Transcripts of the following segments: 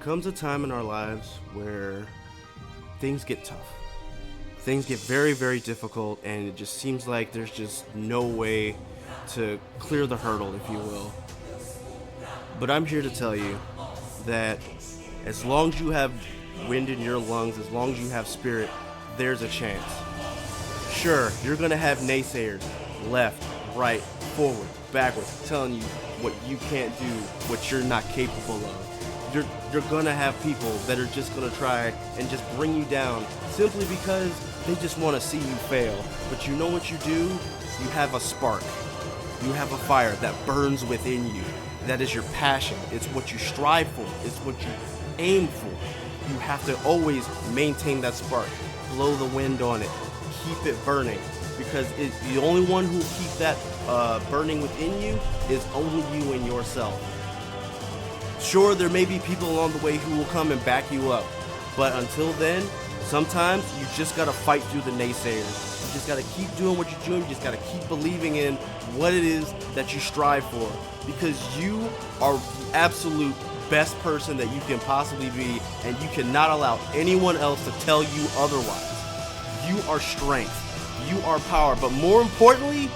comes a time in our lives where things get tough. Things get very, very difficult, and it just seems like there's just no way to clear the hurdle, if you will. But I'm here to tell you that as long as you have wind in your lungs, as long as you have spirit, there's a chance. Sure, you're going to have naysayers, left, right, forward, backwards, telling you what you can't do, what you're not capable of. You're gonna have people that are just gonna try and just bring you down simply because they just want to see you fail. But you know what you do? You have a spark. You have a fire that burns within you. That is your passion. It's what you strive for. It's what you aim for. You have to always maintain that spark. Blow the wind on it. Keep it burning. Because the only one who will keep that burning within you is only you and yourself. Sure, there may be people along the way who will come and back you up, but until then, sometimes you just gotta fight through the naysayers. You just gotta keep doing what you're doing. You just gotta keep believing in what it is that you strive for, because you are the absolute best person that you can possibly be, and you cannot allow anyone else to tell you otherwise. You are strength. You are power, but more importantly,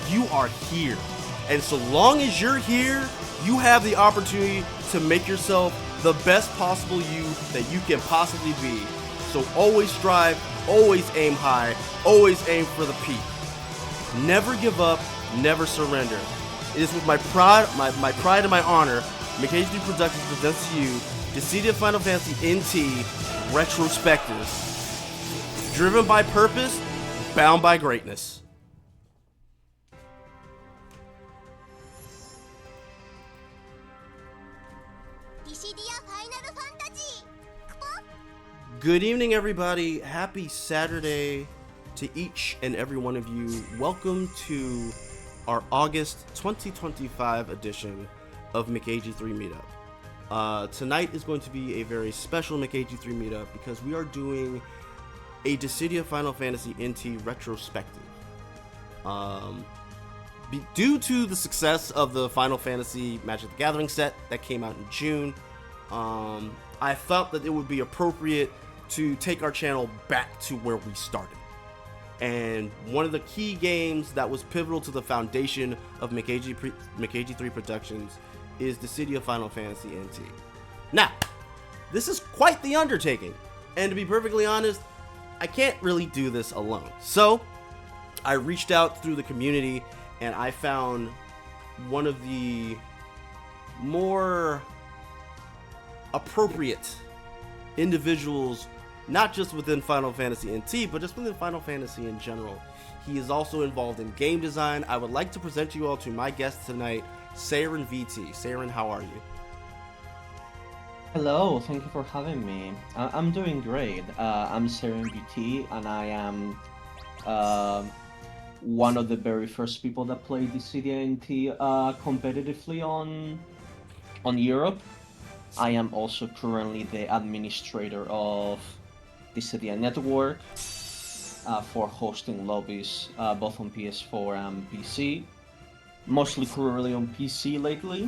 you are here. And so long as you're here, you have the opportunity to make yourself the best possible you that you can possibly be. So always strive, always aim high, always aim for the peak. Never give up, never surrender. It is with my pride and my honor, McAgee3 Productions presents to you Dissidia Final Fantasy NT Retrospective. Driven by purpose, bound by greatness. Good evening, everybody. Happy Saturday to each and every one of you. Welcome to our August 2025 edition of McAgee3 Meetup. Tonight is going to be a very special McAgee3 Meetup because we are doing a Dissidia Final Fantasy NT retrospective. Due to the success of the Final Fantasy Magic the Gathering set that came out in June, I felt that it would be appropriate to take our channel back to where we started. And one of the key games that was pivotal to the foundation of McAgee3 Productions is Dissidia Final Fantasy NT. Now, this is quite the undertaking, and to be perfectly honest, I can't really do this alone. So, I reached out through the community, and I found one of the more appropriate individuals, not just within Final Fantasy NT, but just within Final Fantasy in general. He is also involved in game design. I would like to present you all to my guest tonight, SeyrenVT. Seyren, how are you? Hello, thank you for having me. I'm doing great. I'm SeyrenVT, and I am one of the very first people that played Dissidia NT competitively on Europe. I am also currently the administrator of Dissidia Network for hosting lobbies both on PS4 and PC. Mostly currently on PC lately.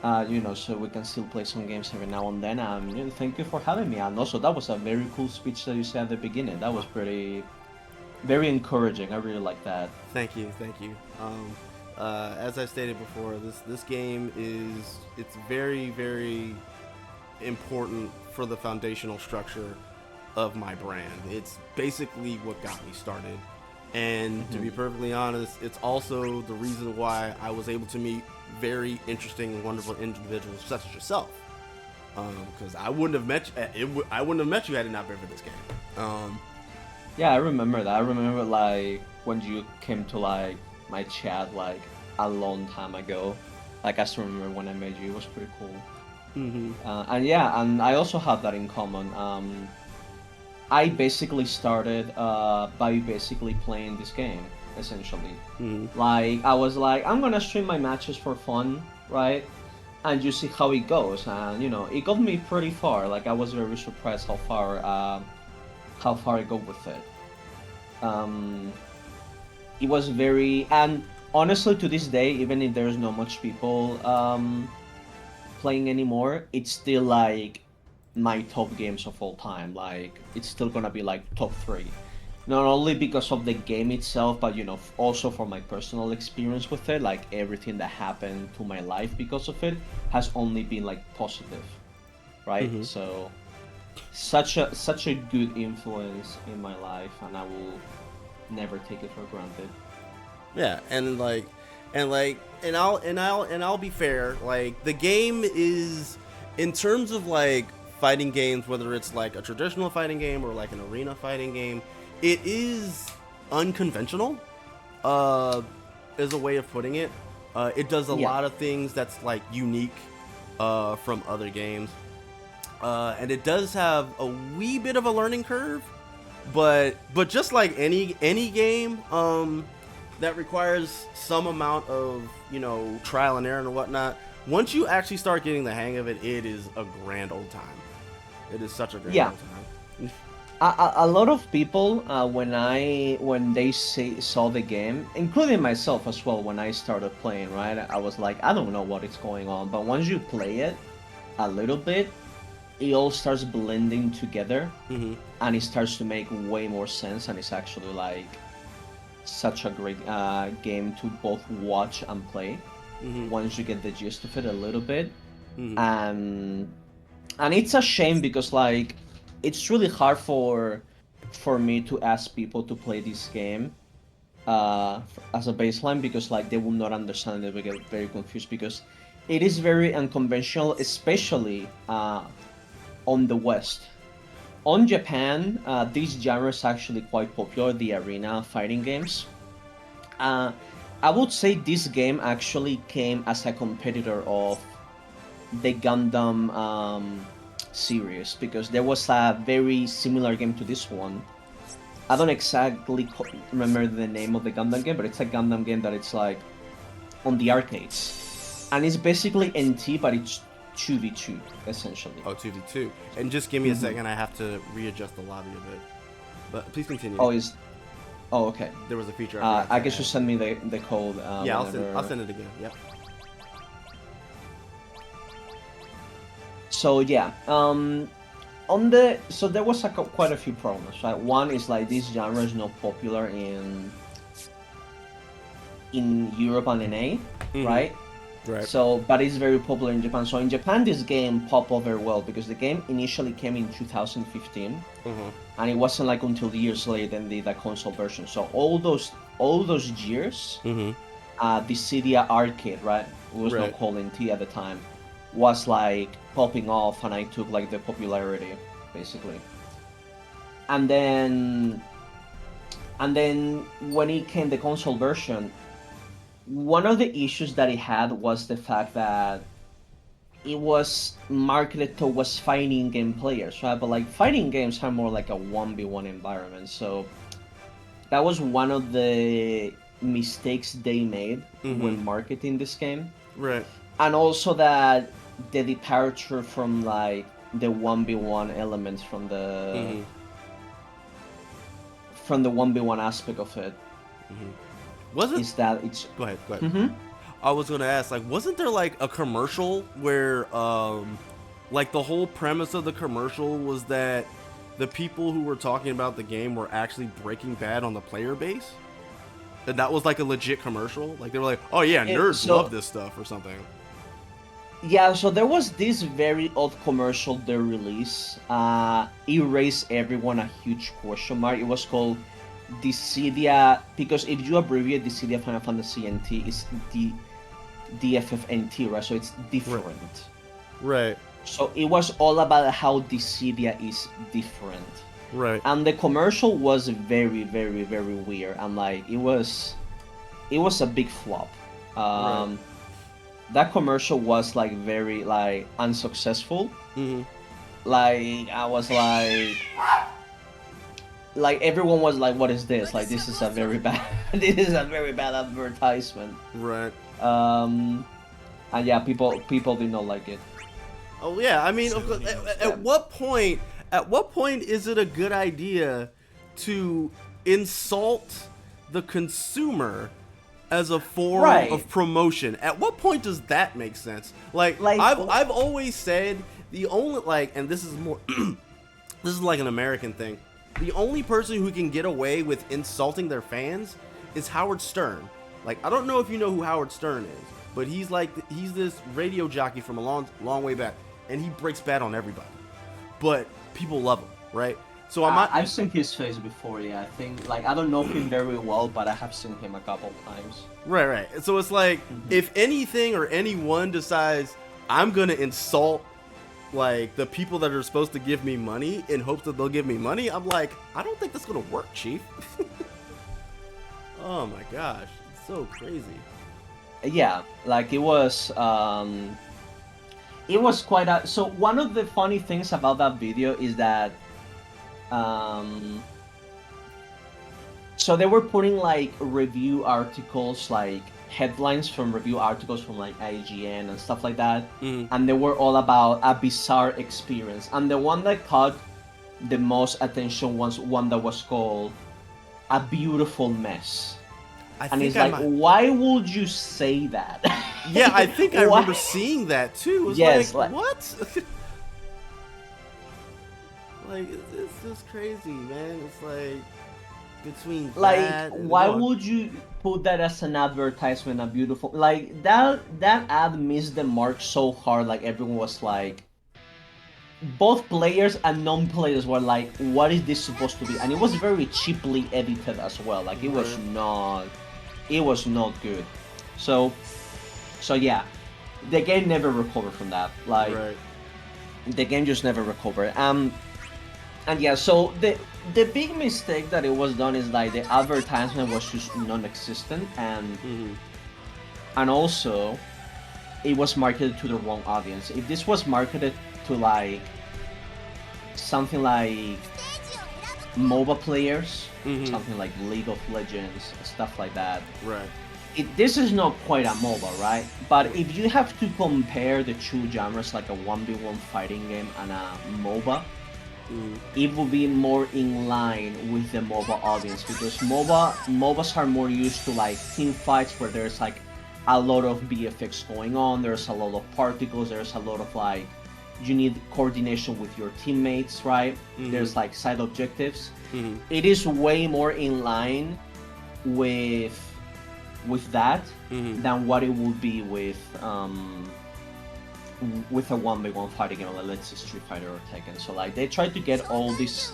So we can still play some games every now and then. Thank you for having me. And also, that was a very cool speech that you said at the beginning. That was very encouraging. I really like that. Thank you. As I stated before, this game it's very, very important for the foundational structure of my brand. It's basically what got me started. And to be perfectly honest, it's also the reason why I was able to meet very interesting and wonderful individuals such as yourself. Because I wouldn't have met you had it not been for this game. Yeah, I remember that. I remember when you came to my chat a long time ago. I still remember when I met you. It was pretty cool. And I also have that in common. I basically started by playing this game, essentially. I was I was gonna stream my matches for fun, right? And you see how it goes, and it got me pretty far. I was very surprised how far I go with it. It was and honestly, to this day, even if there's not much people playing anymore, it's still like my top games of all time. Like it's still gonna be like top 3. Not only because of the game itself, but you know, also for my personal experience with it. Like everything that happened to my life because of it has only been like positive, right? Mm-hmm. So such a good influence in my life, and I will never take it for granted. Yeah, and I'll be fair. Like the game is, in terms of like fighting games, whether it's like a traditional fighting game or like an arena fighting game, it is unconventional. Is a way of putting it. It does a Yeah. lot of things that's like unique from other games, and it does have a wee bit of a learning curve. But just like any game that requires some amount of, you know, trial and error and whatnot, once you actually start getting the hang of it, it is a grand old time. It is such a grand Yeah. old time. A lot of people when they saw the game, including myself as well, when I started playing, right, I was like, I don't know what is going on, but once you play it a little bit, it all starts blending together, Mm-hmm. and it starts to make way more sense, and it's actually like such a great game to both watch and play Mm-hmm. once you get the gist of it a little bit. Mm-hmm. And it's a shame because like it's really hard for me to ask people to play this game as a baseline, because like they will not understand it. They will get very confused because it is very unconventional, especially on the West. On Japan, this genre is actually quite popular, the arena fighting games. uh, I would say this game actually came as a competitor of the Gundam series, because there was a very similar game to this one. I don't exactly remember the name of the Gundam game, but it's a Gundam game that it's like on the arcades, and it's basically NT, but it's 2v2 essentially. Oh, 2v2. And just give me a second. I have to readjust the lobby a bit. But please continue. Oh, okay. There was a feature. I guess you send me the code. Yeah, whenever... I'll send it again. Yep. So yeah, so there was quite a few problems, right? One is like this genre is not popular in Europe and NA, right? Right. So, but it's very popular in Japan. So in Japan, this game popped up very well because the game initially came in 2015, and it wasn't like until years later then the console version. So all those years, Dissidia Arcade, right? It was not called NT at the time, was like popping off, and I took like the popularity basically. And then when it came the console version, one of the issues that it had was the fact that it was marketed towards fighting game players, right? But like fighting games are more like a 1v1 environment, so that was one of the mistakes they made when marketing this game. Right. And also that the departure from like the 1v1 elements from the 1v1 aspect of it. Is that it's... Go ahead. I was gonna ask, like, wasn't there like a commercial where like the whole premise of the commercial was that the people who were talking about the game were actually Breaking Bad on the player base? And that was like a legit commercial? Like they were like, oh yeah, nerds love this stuff or something. Yeah, so there was this very odd commercial they released. It raised everyone a huge question mark. It was called Dissidia, because if you abbreviate Dissidia Final Fantasy NT, it's DFFNT, right? So it's different. Right. So it was all about how Dissidia is different. Right. And the commercial was very, very, very weird, and like it was a big flop. That commercial was like very like unsuccessful. Like I was like everyone was like, what is this? Like this is a very bad advertisement. Right. And yeah, people did not like it. Oh yeah, I mean, at what point is it a good idea to insult the consumer as a form Right. of promotion. At what point does that make sense? Like I've always said the only and this is more this is like an American thing. The only person who can get away with insulting their fans is Howard Stern. Like, I don't know if you know who Howard Stern is, but he's this radio jockey from a long way back, and he breaks bad on everybody. But people love him, right? So I've seen his face before. Yeah, I think I don't know him very well, but I have seen him a couple times. Right. So it's like if anything or anyone decides I'm gonna insult the people that are supposed to give me money in hopes that they'll give me money, I'm like, I don't think that's gonna work, Chief. Oh my gosh, it's so crazy. Yeah, it was quite a... So one of the funny things about that video is that so they were putting review articles, headlines from review articles from IGN and stuff like that, and they were all about a bizarre experience. And the one that caught the most attention was one that was called "A Beautiful Mess." And it's why would you say that? Yeah, I think I remember seeing that too. It was what? It's just crazy, man. It's between why would you put that as an advertisement? A beautiful that ad missed the mark so hard. Everyone was both players and non-players were what is this supposed to be? And it was very cheaply edited as well. It was not good. So yeah, the game never recovered from that. The game just never recovered. And yeah, so the big mistake that it was done is the advertisement was just non-existent, and also it was marketed to the wrong audience. If this was marketed to something like MOBA players, something like League of Legends, stuff like that. Right. This is not quite a MOBA, right? But if you have to compare the two genres, like a 1v1 fighting game and a MOBA, it will be more in line with the MOBA audience, because MOBAs are more used to team fights where there's a lot of VFX going on, there's a lot of particles, there's a lot of you need coordination with your teammates, right? There's side objectives. It is way more in line with that than what it would be with a 1v1 fighting game, let's say Street Fighter or Tekken. So they tried to get all these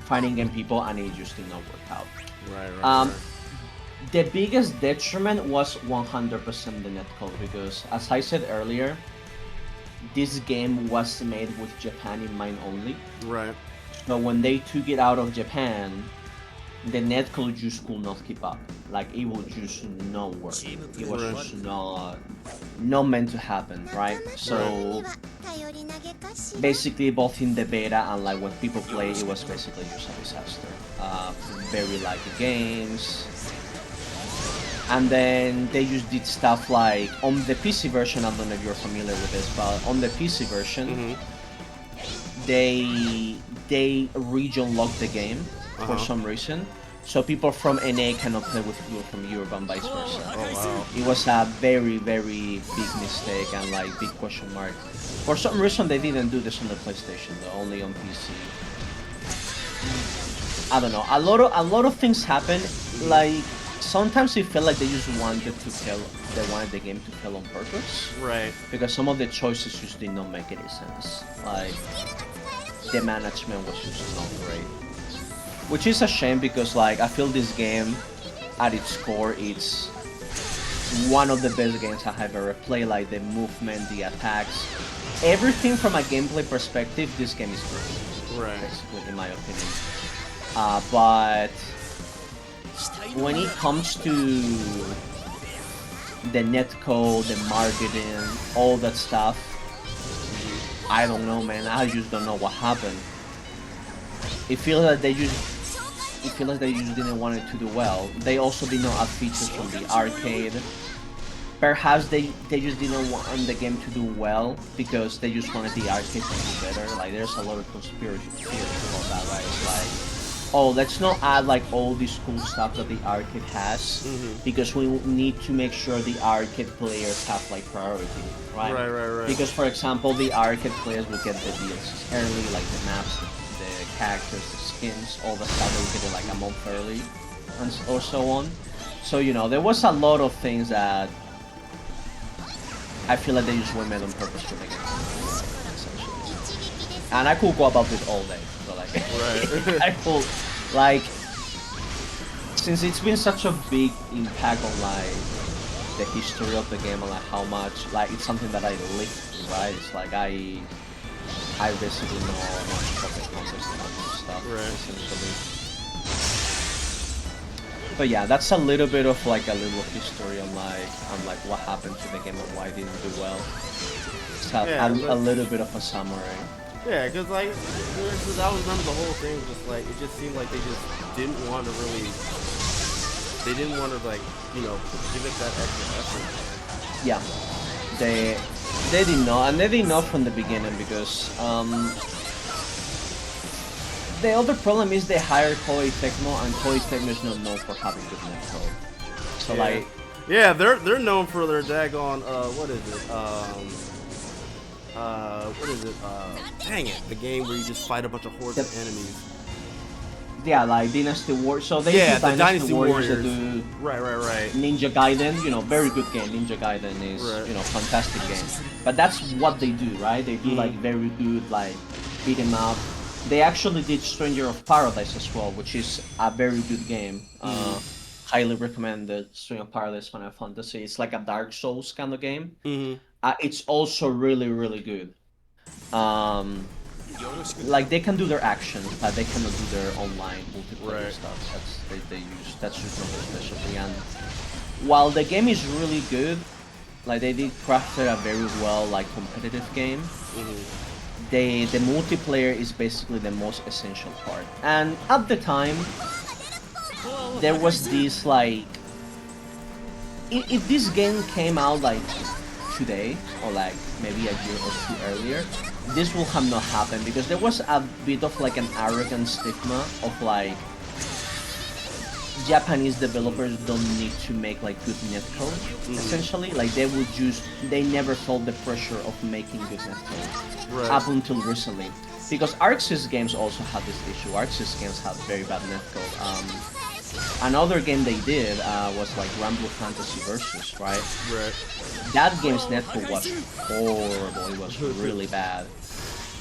fighting game people, and it just did not work out. Right. The biggest detriment was 100% the netcode, because as I said earlier, this game was made with Japan in mind only. Right. So when they took it out of Japan, the netcode just could not keep up. It would just not work. It was just not meant to happen, right? So basically, both in the beta and when people play, it was basically just a disaster. Very laggy games. And then they just did stuff on the PC version. I don't know if you're familiar with this, but on the PC version, they region locked the game for some reason, so people from NA cannot play with people from Europe and vice versa. Oh wow! It was a very, very big mistake and big question mark. For some reason, they didn't do this on the PlayStation though, only on PC. I don't know. A lot of things happen. Sometimes it felt like they just wanted the game to fail on purpose. Right. Because some of the choices just did not make any sense. The management was just not great. Which is a shame, because I feel this game, at its core, it's one of the best games I have ever played. The movement, the attacks, everything from a gameplay perspective, this game is great. Right. Basically, in my opinion. But when it comes to the netcode, the marketing, all that stuff, I don't know, man. I just don't know what happened. It feels like they just didn't want it to do well. They also did not add features from the arcade. Perhaps they just didn't want the game to do well because they just wanted the arcade to do better. There's a lot of conspiracy theories about that, right? It's oh, let's not add like all this cool stuff that the arcade has, because we need to make sure the arcade players have like priority, right? Right. Because for example, the arcade players will get the DLCs early, like the maps, the characters, the skins, all the stuff. They will get it like a month early, and or so on. So you know, there was a lot of things that I feel like they just were made on purpose for the game, essentially. And I could go about this all day. So like, Right. I could, like, since it's been such a big impact on like the history of the game and like how much like it's something that I live through, right? It's like I basically know much of the context and stuff, essentially. But yeah, that's a little bit of like a little history on like what happened to the game and why it didn't do well. It's a little bit of a summary. Yeah, because like, I remember the whole thing was just like, it just seemed like they just didn't want to really, they didn't want to like, you know, give it that extra effort. Yeah, they did not, and they did not from the beginning because the other problem is they hired Koei Tecmo, and Koei Tecmo is not known for having good netcode. So like, yeah, they're known for their daggone what is it? Dang it, the game where you just fight a bunch of hordes of enemies. Yeah, like Dynasty Warriors. So they do the Dynasty Warriors. That do right. Ninja Gaiden, you know, very good game. Ninja Gaiden is, you know, fantastic game. But that's what they do, right? They do like very good, like beat 'em up. They actually did Stranger of Paradise as well, which is a very good game. Highly recommend the Stranger of Paradise Final Fantasy. It's like a Dark Souls kind of game. It's also really, really good. Like they can do their actions, but they cannot do their online multiplayer stuff. That's just not their specialty. And while the game is really good, like they did craft a very well like competitive game. The multiplayer is basically the most essential part. And at the time, there was this like, if this game came out like today or like maybe a year or two earlier, this will have not happened because there was a bit of like an arrogant stigma of like Japanese developers don't need to make like good netcode. Essentially, like they never felt the pressure of making good netcode up until recently. Because Arc Sys games also had this issue. Arc Sys games had very bad netcode. Another game they did was like Rumble Fantasy Versus, right? That game's netcode was horrible. It was really bad.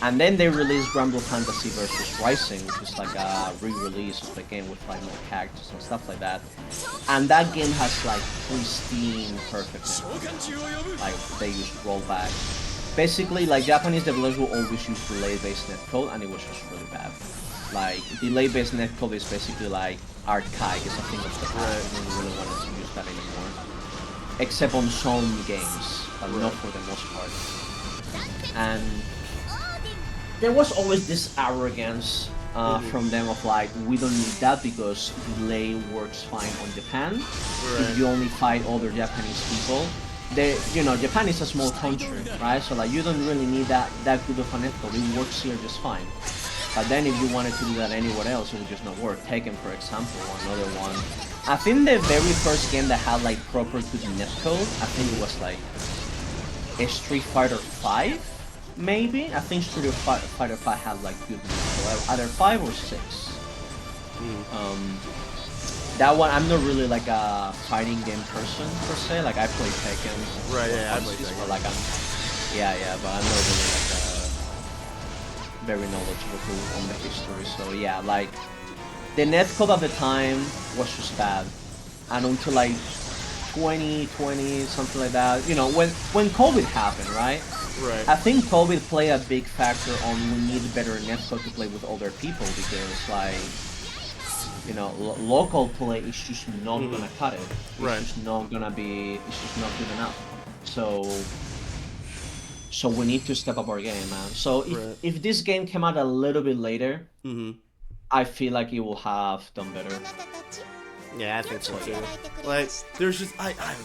And then they released Rumble Fantasy Versus Rising, which is like a re-release of the game with like more characters and stuff like that. And that game has like pristine, perfect netcode. Like they use rollback. Basically, like Japanese developers will always use delay-based netcode, and it was just really bad. Like delay-based netcode is basically like archaic. It's a thing of the past. We don't really wanted to use that anymore, except on some games, but not for the most part. And there was always this arrogance from them of like, we don't need that because delay works fine on Japan. If you only fight other Japanese people, Japan is a small country, right? So like, you don't really need that good of a netcode. It works here just fine. But then if you wanted to do that anywhere else, it would just not work. Tekken, for example, another one. I think the very first game that had like proper good netcode, I think it was like Street Fighter 5, maybe? I think Street Fighter 5 had like good netcode, either 5 or 6. That one, I'm not really like a fighting game person per se. Like I play Tekken. I play Tekken. But like but I'm not really like very knowledgeable on the history. So yeah, like the netcode at the time was just bad, and until like 2020, something like that. You know, when COVID happened, right? I think COVID played a big factor on we need better netcode to play with other people because like, you know, local play is just not gonna cut it. It's just not gonna be. It's just not good enough. So we need to step up our game, man. So if this game came out a little bit later, I feel like it will have done better. Yeah, I think so too. Like, there's just,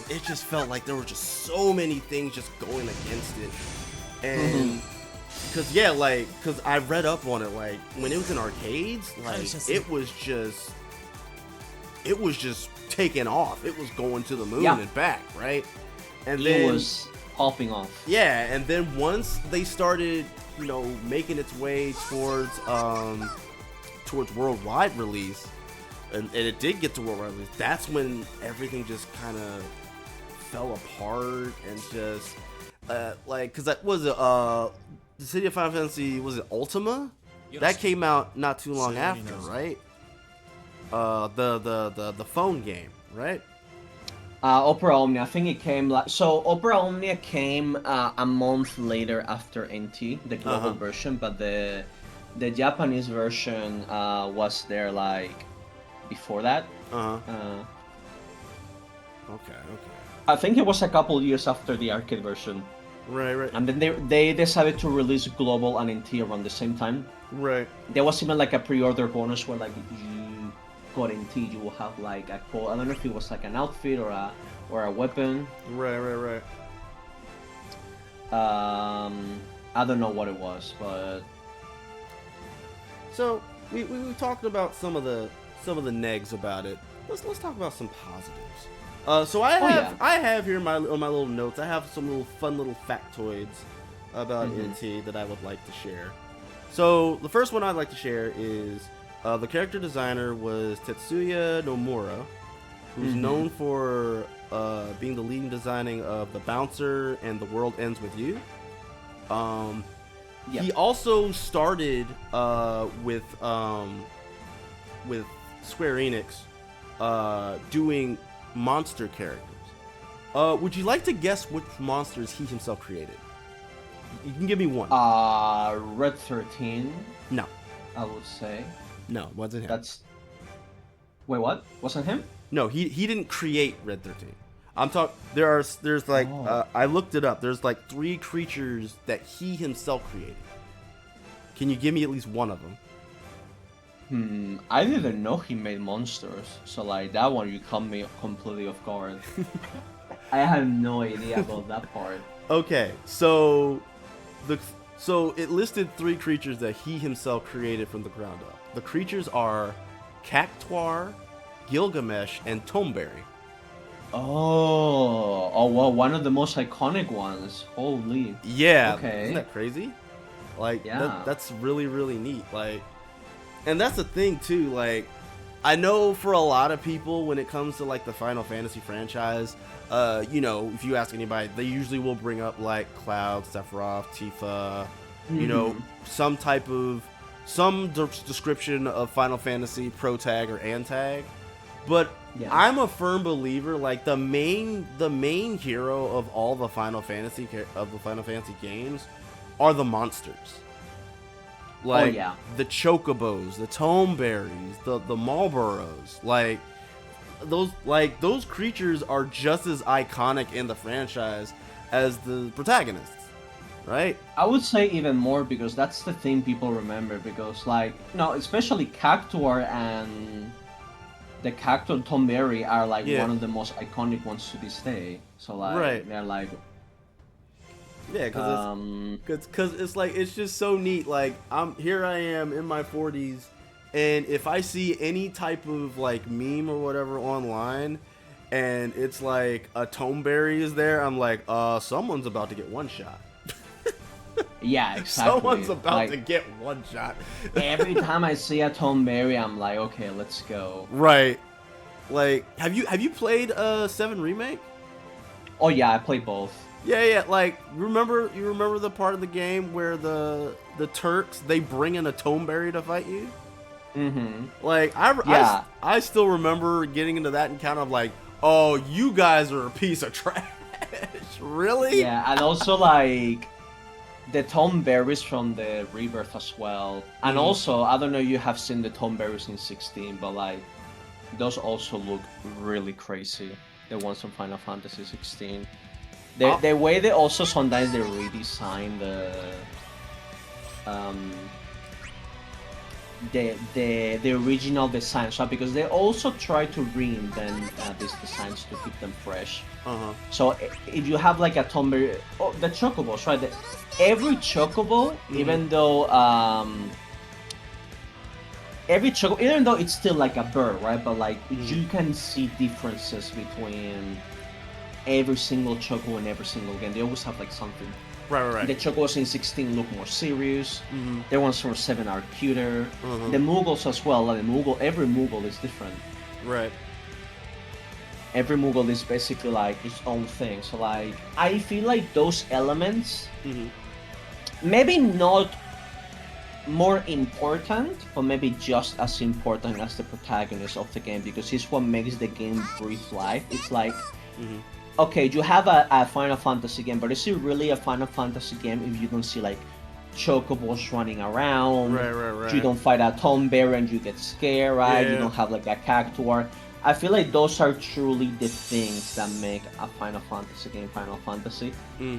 it just felt like there were just so many things just going against it. And cause yeah, like, cause I read up on it, like, when it was in arcades, like, it was just taking off. It was going to the moon and back, right? And then it was popping off. Yeah, and then once they started, you know, making its way towards worldwide release, and it did get to worldwide release, that's when everything just kind of fell apart and just like, because that was the City of Final Fantasy, was it Ultima? That came out not too long after, right? The phone game, right? Opera Omnia, I think it came like, so Opera Omnia came a month later after NT, the global version, but the Japanese version was there like before that. Okay. I think it was a couple years after the arcade version. Right. And then they decided to release global and NT around the same time. Right. There was even like a pre-order bonus where like you got NT, you will have like a I don't know if it was like an outfit or a weapon. Right. I don't know what it was, but so we talked about some of the negs about it. Let's talk about some positives. So I have here on my little notes, I have some little fun little factoids about NT that I would like to share. So the first one I'd like to share is the character designer was Tetsuya Nomura, who's known for being the leading designing of the Bouncer and The World Ends With You. He also started with Square Enix doing monster characters. Would you like to guess which monsters he himself created? You can give me one. Red 13. No. I would say. No, wasn't him. Wait, what? Wasn't him? No, he didn't create Red 13. I'm talking. There's like I looked it up. There's like 3 creatures that he himself created. Can you give me at least one of them? I didn't know he made monsters, so like that one you caught me completely off guard. I had no idea about that part. Okay, so it listed 3 creatures that he himself created from the ground up. The creatures are Cactuar, Gilgamesh, and Tomberry. Oh well, one of the most iconic ones. Holy. Yeah. Okay. Isn't that crazy? Like, yeah. That's really, really neat. Like, and that's the thing too. Like, I know for a lot of people, when it comes to like the Final Fantasy franchise, you know, if you ask anybody, they usually will bring up like Cloud, Sephiroth, Tifa, you know, some description of Final Fantasy protag or antag. But I'm a firm believer, like the main hero of all the Final Fantasy games are the monsters. Like the Chocobos, the Tomeberries, the Marlboros, like those creatures are just as iconic in the franchise as the protagonists, right? I would say even more, because that's the thing people remember, because like, no, especially Cactuar and the Cactuar Tomberry are like one of the most iconic ones to this day. So like they're like because it's like, it's just so neat. Like, I am in my 40s, and if I see any type of like meme or whatever online, and it's like a Tomeberry is there, I'm like, someone's about to get one shot. Yeah, exactly. Someone's about to get one shot. Every time I see a Tomberry, I'm like, okay, let's go. Right. Like, have you played 7 Remake? Oh yeah, I played both. Yeah. Like, you remember the part of the game where the Turks, they bring in a Tomeberry to fight you? Like, I still remember getting into that encounter of like, oh, you guys are a piece of trash. Really? Yeah, and also like the Tomeberries from the Rebirth as well. And also, I don't know if you have seen the Tomeberries in 16, but like those also look really crazy. The ones from Final Fantasy 16. The way they also sometimes they redesign the original designs, right? Because they also try to reinvent these designs to keep them fresh. So if you have like a Tomb Raider, the chocobos, right? Every chocobo, even though even though it's still like a bird, right? But like you can see differences between every single chocobo and every single game. They always have like something. Right. The chocobos in 16 look more serious. The ones from 7 are cuter. The Moogles as well. Like every Moogle is different. Right. Every Moogle is basically like its own thing. So like I feel like those elements, maybe not more important, but maybe just as important as the protagonist of the game, because it's what makes the game breathe life. It's like, okay, you have a Final Fantasy game, but is it really a Final Fantasy game if you don't see like chocobos running around? Right. You don't fight a Tomb Raider and you get scared, right? Yeah. You don't have like a cactuar. I feel like those are truly the things that make a Final Fantasy game Final Fantasy.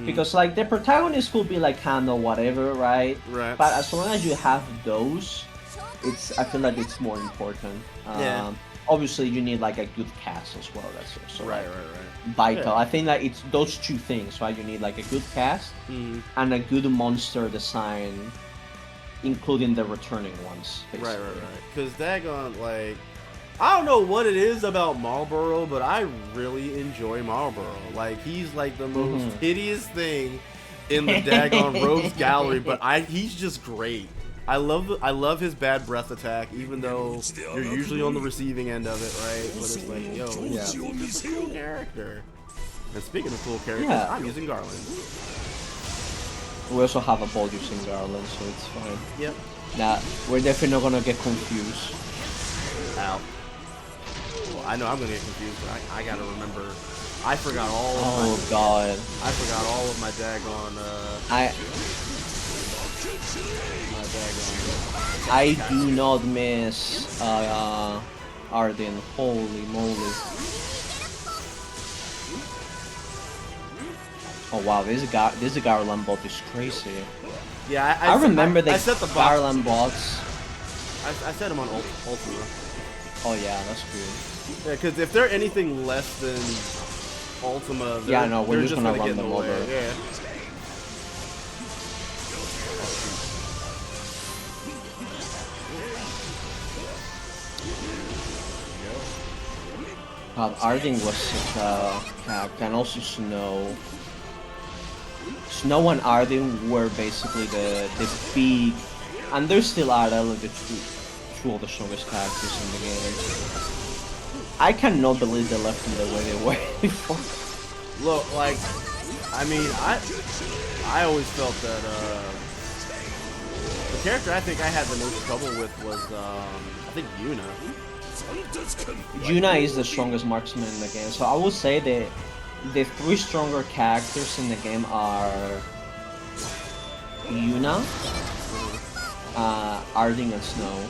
Because like the protagonist could be like kind of whatever, right? Right. But as long as you have those, I feel like it's more important. Yeah. Obviously, you need like a good cast as well. That's also Right. vital. Yeah. I think that it's those two things, right? You need like a good cast and a good monster design, including the returning ones. Basically. Right. Because daggone, like, I don't know what it is about Marlboro, but I really enjoy Marlboro. Like, he's like the most hideous thing in the daggone Rogues Gallery, but he's just great. I love his bad breath attack, even though you're usually on the receiving end of it, right? But it's like, yo, he's a cool character. And speaking of cool characters, I'm using Garland. We also have a ball using Garland, so it's fine. Yep. Nah, we're definitely not gonna get confused. Ow. Well, I know I'm gonna get confused, but I gotta remember. I forgot all of I forgot all of my daggone, I do not miss Arden. Holy moly. Oh wow, this Garland bot is crazy. Yeah, I remember the set the Garland bots. I set them on Ultima. Oh yeah, that's cool. Yeah, because if they're anything less than Ultima, we're just gonna run them over. Yeah. God, Arden was such a character, and also Snow. Snow and Arden were basically the big, and they still are like the two of the strongest characters in the game. I cannot believe they left them the way they were before. Look, like, I mean, I always felt that the character I think I had the most trouble with was I think Yuna. Yuna is the strongest marksman in the game, so I would say that the three stronger characters in the game are Yuna, Arden, and Snow.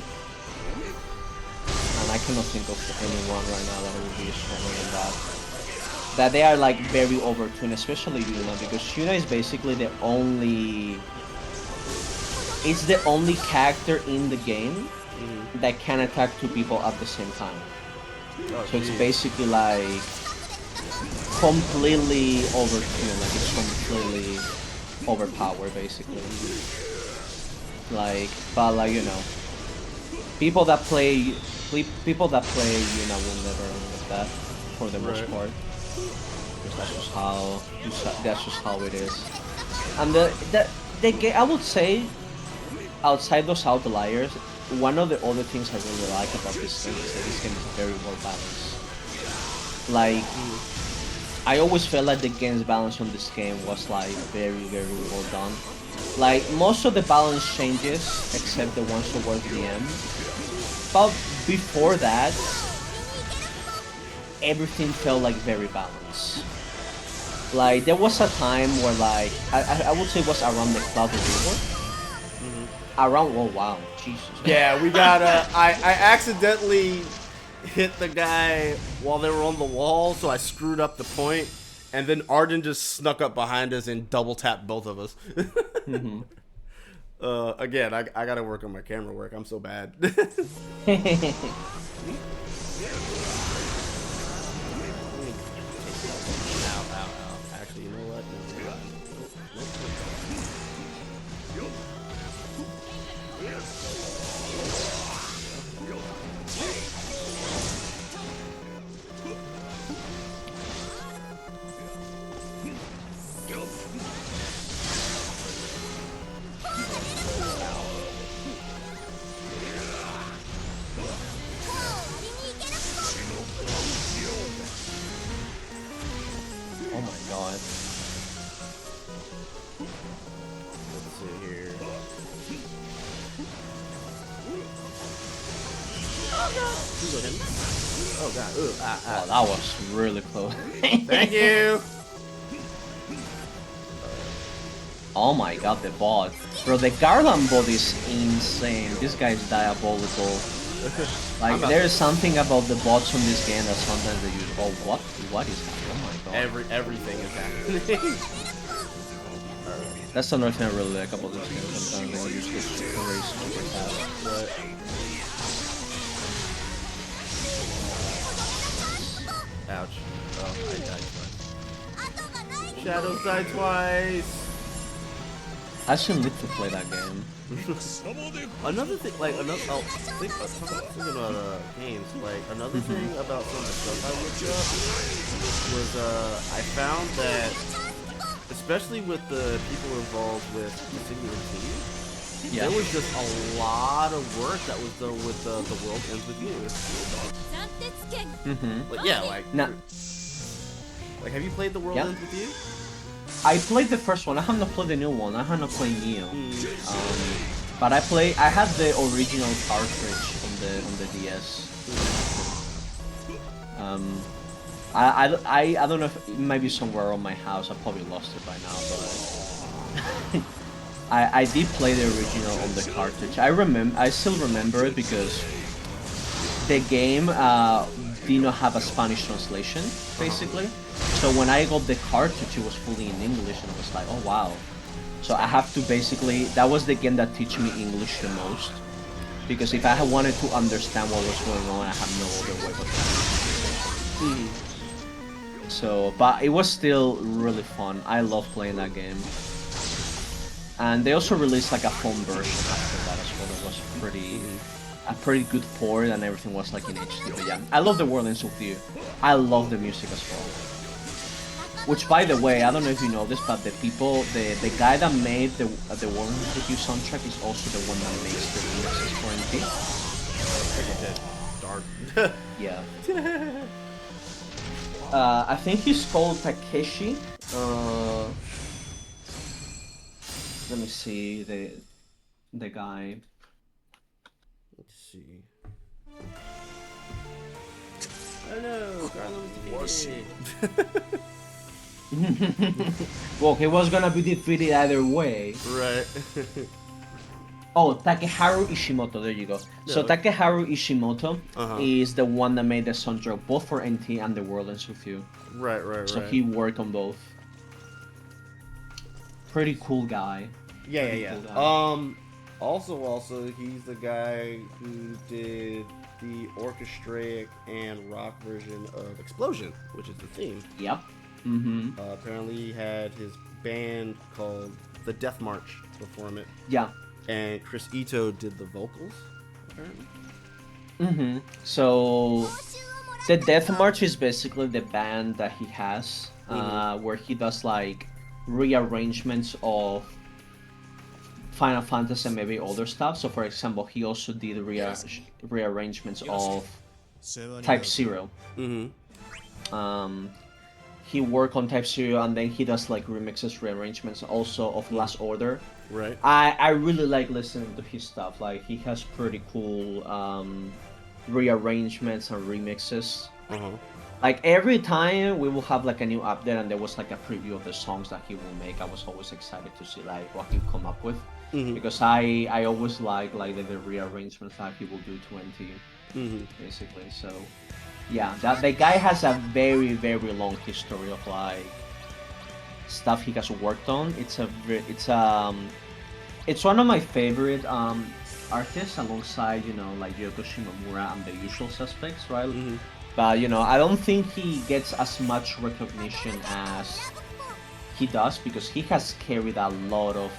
And I cannot think of anyone right now that would be stronger than that. That they are like very overtuned, especially Yuna, because Yuna is basically the only character in the game that can attack two people at the same time. So it's basically like completely overtuned, like it's completely overpowered basically. Like, but like, you know, people that play Yuna will never get that for the most part. Because that's just how it is. And the game, I would say, outside those outliers, one of the other things I really like about this game is that this game is very well balanced. Like, I always felt like the game's balance on this game was like very, very well done. Like, most of the balance changes, except the ones towards the end. But before that, everything felt like very balanced. Like, there was a time where like, I would say it was around the Cloud River. Around, oh wow, Jesus. Yeah, we got I accidentally hit the guy while they were on the wall, so I screwed up the point, and then Arden just snuck up behind us and double tapped both of us. Again, I gotta work on my camera work. I'm so bad. Actually, you know what? Oh my god. Let's see here. Oh god. Ooh, Oh, that was really close. Thank you. Oh my god, the bot. Bro, the Garland bot is insane. This guy is diabolical. Like, there's something about the bots on this game that sometimes they use. Oh, what? What is happening? Oh my god. Everything is happening. That's another thing I really like about this game. Sometimes they use this crazy super fast. Ouch. Oh, I died twice. Shadows died twice. I should need to play that game. Another thing, like another, thinking about games. Like another thing about some of the stuff I looked up was I found that, especially with the people involved with Dissidia, there was just a lot of work that was done with the World Ends With You. Like, yeah, like have you played the World Ends With You? I played the first one. I have not played the new one. I have not played Neo. But I had the original cartridge on the DS. I don't know if it might be somewhere on my house. I probably lost it by now, but I did play the original on the cartridge. I still remember it because the game did not have a Spanish translation, basically. So when I got the cartridge, it was fully in English, and I was like, oh wow. So I have to basically, that was the game that taught me English the most. Because if I had wanted to understand what was going on, I have no other way but that. So, but it was still really fun. I love playing that game. And they also released like a phone version after that as well. It was a pretty good port, and everything was like in HD. But yeah, I love the World Ends With You. I love the music as well. Which, by the way, I don't know if you know this, but the guy that made the World Ends With You soundtrack is also the one that makes the remixes for NT. Darn. Yeah. I think he's called Takeshi. Let me see the guy. Let's see. Oh no, Garland was defeated. Well, he was gonna be defeated either way. Right. Oh, Takeharu Ishimoto, there you go. So Takeharu Ishimoto is the one that made the soundtrack both for NT and The World Ends With You. Right. So he worked on both. Pretty cool guy. Yeah. Cool guy. Also, he's the guy who did the orchestraic and rock version of Explosion, which is the theme. Yep. Apparently he had his band called The Death March perform it. Yeah. And Chris Ito did the vocals, apparently. So the Death March is basically the band that he has, where he does like rearrangements of Final Fantasy and maybe other stuff. So for example, he also did rearrangements of Type 0. He worked on Type 0, and then he does like remixes, rearrangements also of Last Order. Right. I really like listening to his stuff. Like, he has pretty cool rearrangements and remixes. Like, every time we will have like a new update and there was like a preview of the songs that he will make, I was always excited to see like what he'll come up with. Because I always like the rearrangements that he will do to NT, basically. So yeah, the guy has a very, very long history of like stuff he has worked on. It's It's one of my favorite artists, alongside like Yoko Shimomura and the usual suspects, right? But I don't think he gets as much recognition as he does, because he has carried a lot of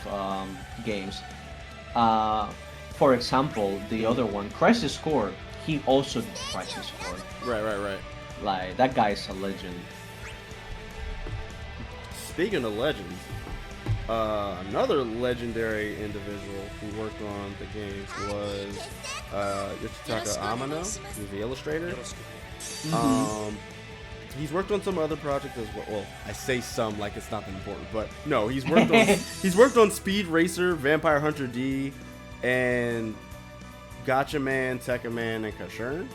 games. For example, the other one, Crisis Core, he also did Crisis Core. Right. Like, that guy is a legend. Speaking of legends, another legendary individual who worked on the game was Yoshitaka Amano, who's the illustrator. He's worked on some other projects as well. Well, I say some like it's not that important, but no, he's worked on Speed Racer, Vampire Hunter D, and Gotcha Man, Tekka Man, and Kashurn.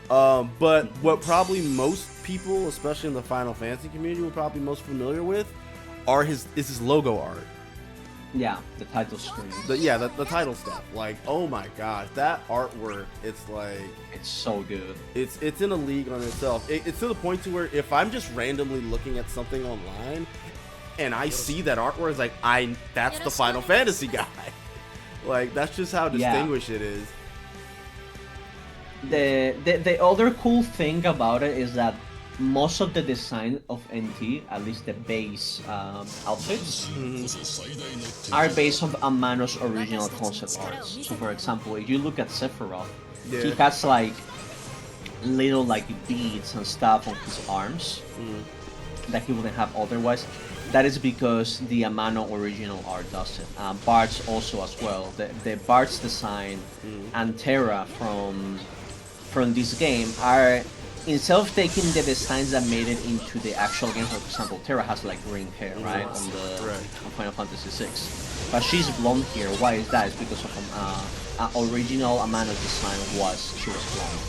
But what probably most people, especially in the Final Fantasy community, were probably most familiar with is his logo art. Yeah, the title screen. The title stuff. Like, oh my gosh, that artwork, it's like... It's so good. It's in a league on itself. It's to the point to where if I'm just randomly looking at something online and I see that artwork, it's like, that's the Final Fantasy guy. Like, that's just how distinguished it is. The other cool thing about it is that most of the design of NT, at least the base outfits, are based on Amano's original concept arts. So, for example, if you look at Sephiroth, he has like little like beads and stuff on his arms that he wouldn't have otherwise. That is because the Amano original art does it. Bart's also as well. The Bart's design and Terra from this game are, instead of taking the designs that made it into the actual game, for example, Terra has like green hair, right, on Final Fantasy VI, but she's blonde here. Why is that? It's because of original Amano design she was blonde,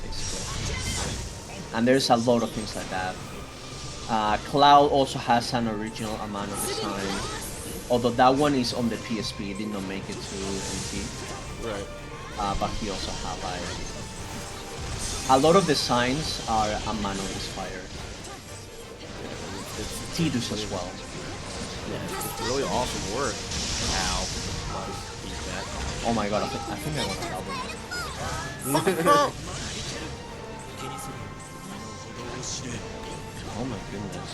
basically. And there's a lot of things like that. Cloud also has an original Amano design, although that one is on the PSP. It did not make it to NT. Right. But he also had like... A lot of designs are Amano inspired. It's Tidus as well. Yeah, it's really awesome work. Ow. Eat that. Oh my god, I think I want to album. Oh my goodness.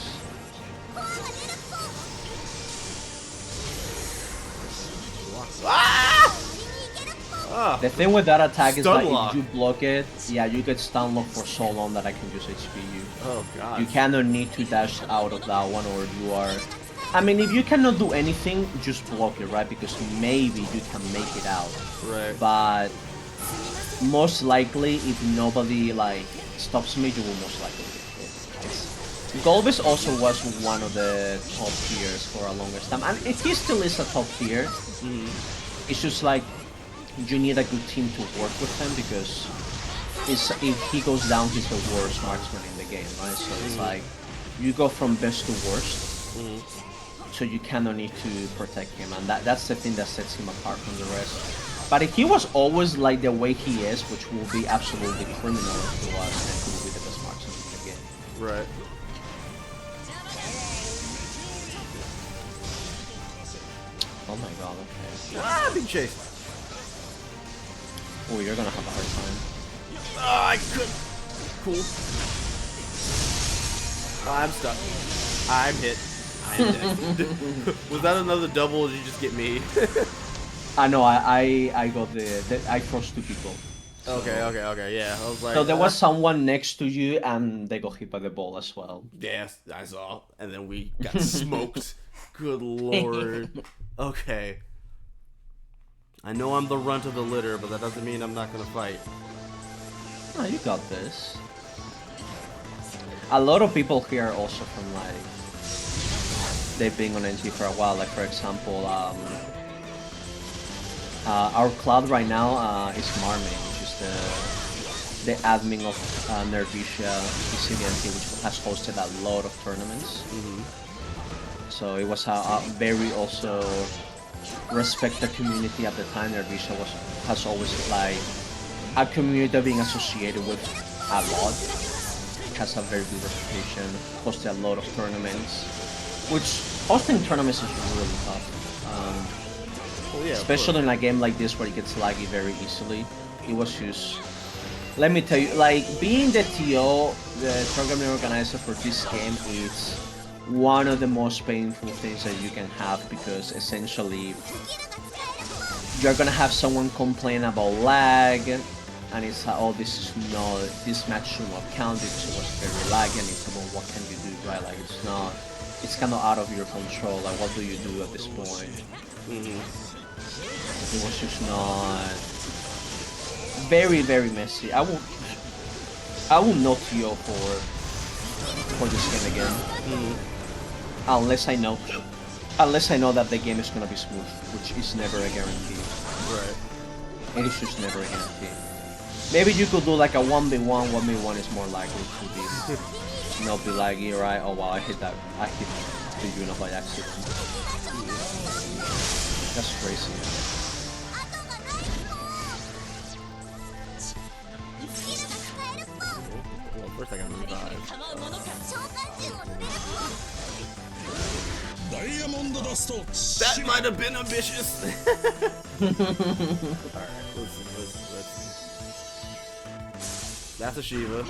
The thing with that attack is that if you block it, you get stun locked for so long that I can just HP you. Oh god. You cannot need to dash out of that one, or you are... I mean, if you cannot do anything, just block it, right? Because maybe you can make it out. Right. But most likely, if nobody like stops me, you will most likely get hit. Golbis also was one of the top tiers for a longest time, and he still is a top tier. It's just like you need a good team to work with him, because if he goes down, he's the worst marksman in the game, right? So it's like you go from best to worst, so you cannot need to protect him, and that's the thing that sets him apart from the rest. But if he was always like the way he is, which will be absolutely criminal if he was, then he will be the best marksman in the game. Right. Oh my god, okay. Ah, being chased. Oh, you're gonna have a hard time. I could. Cool. Oh, I'm stuck. I'm hit. I'm dead. Was that another double, or did you just get me? No, I got I forced two people. So. Okay, yeah. I was like, so there was someone next to you, and they got hit by the ball as well. Yes, I saw. And then we got smoked. Good lord. Okay. I know I'm the runt of the litter, but that doesn't mean I'm not gonna fight. Oh, you got this. A lot of people here are also from like... They've been on NT for a while, like for example, our Cloud right now is Marmin, which is the admin of Nervisha Dissidia, which has hosted a lot of tournaments. So it was a very also respected community at the time. Nervisha has always like a community being associated with a lot. It has a very good reputation, hosted a lot of tournaments, which hosting tournaments is really tough. Well, yeah, especially in a game like this where it gets laggy very easily. It was just, let me tell you, like being the TO, the programming organizer for this game, is one of the most painful things that you can have, because essentially you're gonna have someone complain about lag, and it's oh, this match should not count because it was very laggy, and it's about what can you do, right? Like it's kind of out of your control. Like what do you do at this point? It was just not very messy. I will not TO for this game again, unless I know that the game is gonna be smooth, which is never a guarantee. Right. It is just never a guarantee. Maybe you could do like a 1v1. 1v1 is more likely to be not be laggy, right? Oh wow, I hit the unit by accident. That's crazy. Well, first I gotta revive. That might have been ambitious. Alright, let's see. That's a Shiva.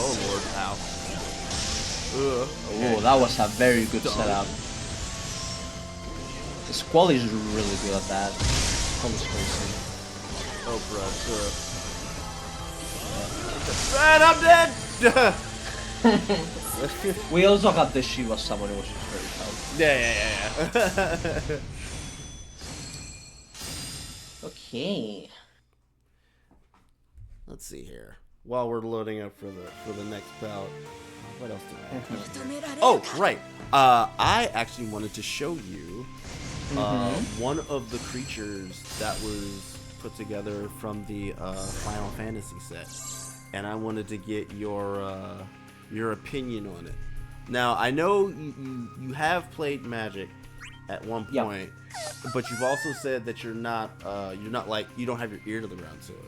Oh lord, ow. Okay. Oh, that was a very good setup. The Squall is really good at that. Squall is crazy. Oh, bruh. I'm dead! We also got the Shiva summon, which is very powerful. Yeah. Okay. Let's see here. While we're loading up for the next bout, what else do I have? Oh, right. I actually wanted to show you one of the creatures that was put together from the Final Fantasy set, and I wanted to get your opinion on it. Now, I know you have played Magic at one point, but you've also said that you're not like, you don't have your ear to the ground to it.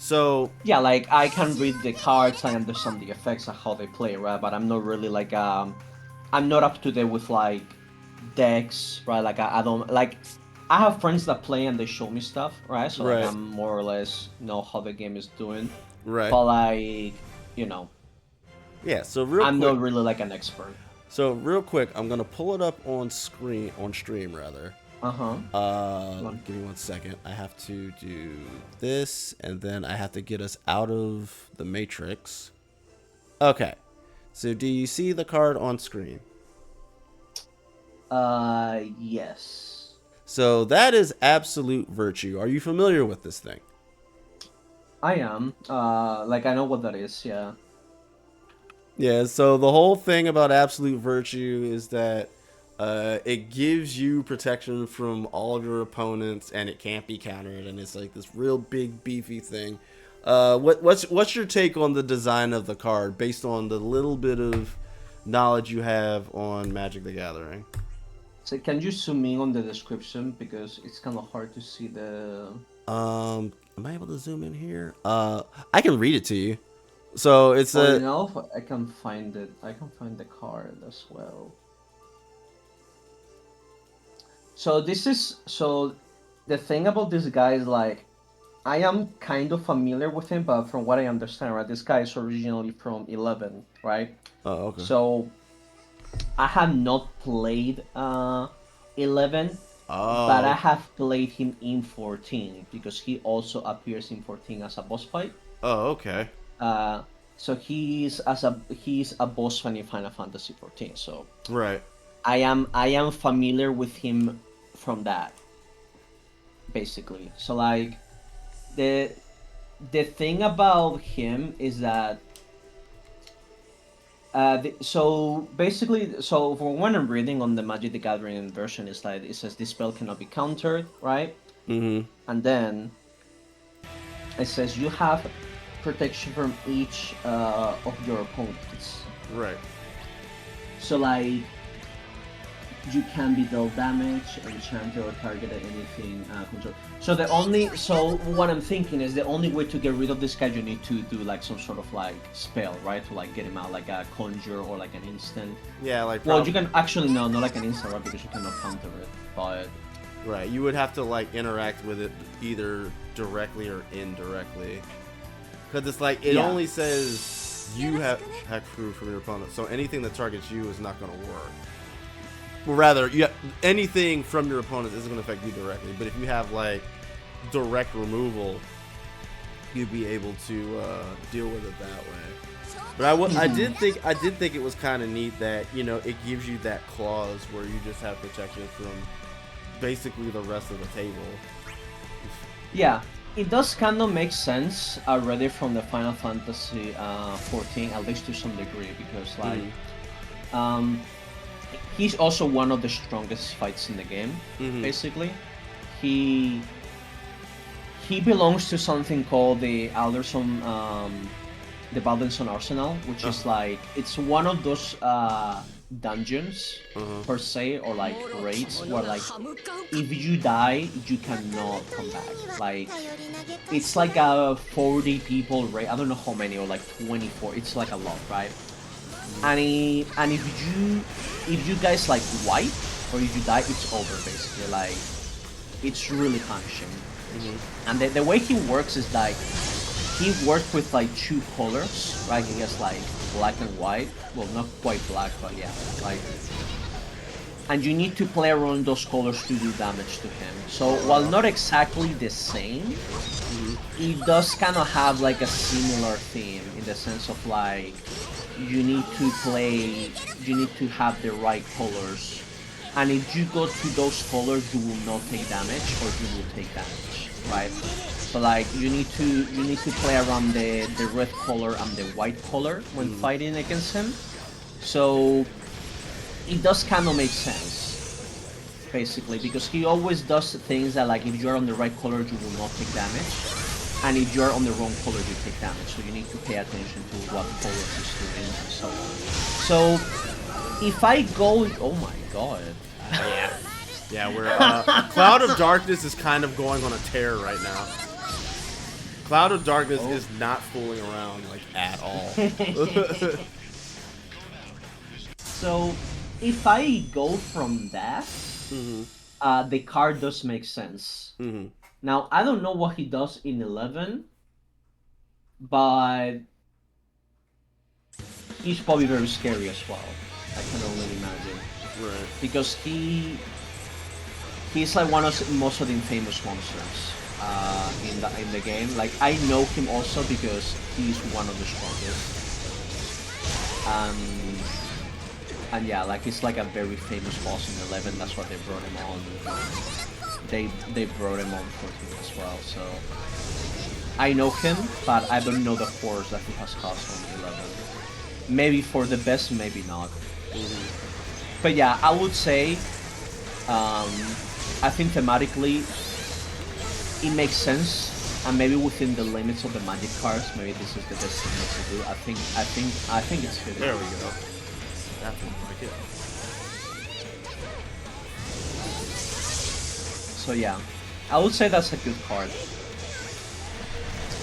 So yeah, like I can read the cards, I understand the effects of how they play, right? But I'm not really like I'm not up to date with like decks, right? Like I don't like. I have friends that play and they show me stuff, right? So like I'm more or less know how the game is doing, right. But like, you know, yeah. So I'm not really like an expert. So real quick, I'm gonna pull it up on stream rather. Give me 1 second. I have to do this, and then I have to get us out of the matrix. Okay. So do you see the card on screen? Yes. So that is Absolute Virtue. Are you familiar with this thing? I am. Like I know what that is, yeah. Yeah, so the whole thing about Absolute Virtue is that it gives you protection from all of your opponents, and it can't be countered, and it's like this real big beefy thing. What's your take on the design of the card based on the little bit of knowledge you have on Magic the Gathering? So can you zoom in on the description, because it's kind of hard to see the. Am I able to zoom in here? I can read it to you. So it's you know, I can find it. I can find the card as well. So the thing about this guy is like, I am kind of familiar with him, but from what I understand, right, this guy is originally from 11, right? Oh, okay. So I have not played 11, but I have played him in 14 because he also appears in 14 as a boss fight. Oh, okay. So he's a boss fan in Final Fantasy 14. So right. I am familiar with him from that, basically. So like the thing about him is that so from when I'm reading on the Magic the Gathering version, is like it says this spell cannot be countered, right? Mm-hmm. And then it says you have protection from each of your opponents. Right. So like you can be dealt damage, enchanted or targeted anything control. So what I'm thinking is the only way to get rid of this guy, you need to do like some sort of like spell, right? To like get him out, like a conjure or like an instant. Yeah, like well, you can actually not like an instant, right? Because you cannot counter it, but right, you would have to like interact with it either directly or indirectly, because it's like it only says you have crew from your opponent, so anything that targets you is not going to work. Well, rather, anything from your opponent isn't going to affect you directly, but if you have like direct removal, you'd be able to deal with it that way. But I did think it was kind of neat that, you know, it gives you that clause where you just have protection from basically the rest of the table. Yeah, it does kind of make sense already from the Final Fantasy 14, at least to some degree, because like he's also one of the strongest fights in the game. Basically, he belongs to something called the Alderson, the Baldenson Arsenal, which is like it's one of those dungeons per se, or like raids where like if you die you cannot come back. Like it's like a 40 people raid. I don't know how many, or like 24. It's like a lot, right? And if you guys like wipe or if you die, it's over basically. Like it's really punishing. And the way he works is like he works with like two colors, right? He has like black and white. Well, not quite black, but yeah, like. And you need to play around those colors to do damage to him. So while not exactly the same, it does kind of have like a similar theme in the sense of like you need to have the right colors. And if you go to those colors, you will not take damage, or you will take damage, right? So like you need to play around the red color and the white color when fighting against him. So it does kind of make sense, basically, because he always does things that like if you're on the right color, you will not take damage, and if you're on the wrong color, you take damage. So you need to pay attention to what color he's doing and so on. So if I go, oh my god. Yeah, we're Cloud of Darkness is kind of going on a tear right now. Cloud of Darkness is not fooling around like at all. So if I go from that, the card does make sense. Now I don't know what he does in 11, but he's probably very scary as well. I can only imagine. Right. Because he's like one of most of the infamous monsters in the game. Like I know him also because he's one of the strongest. And yeah, like he's like a very famous boss in 11. That's why they brought him on. They brought him on 14 as well. So I know him, but I don't know the force that he has caused on 11. Maybe for the best, maybe not. But yeah, I would say, I think thematically, it makes sense, and maybe within the limits of the magic cards, maybe this is the best thing to do. I think it's fitting. There we go. That's like it. So yeah, I would say that's a good card.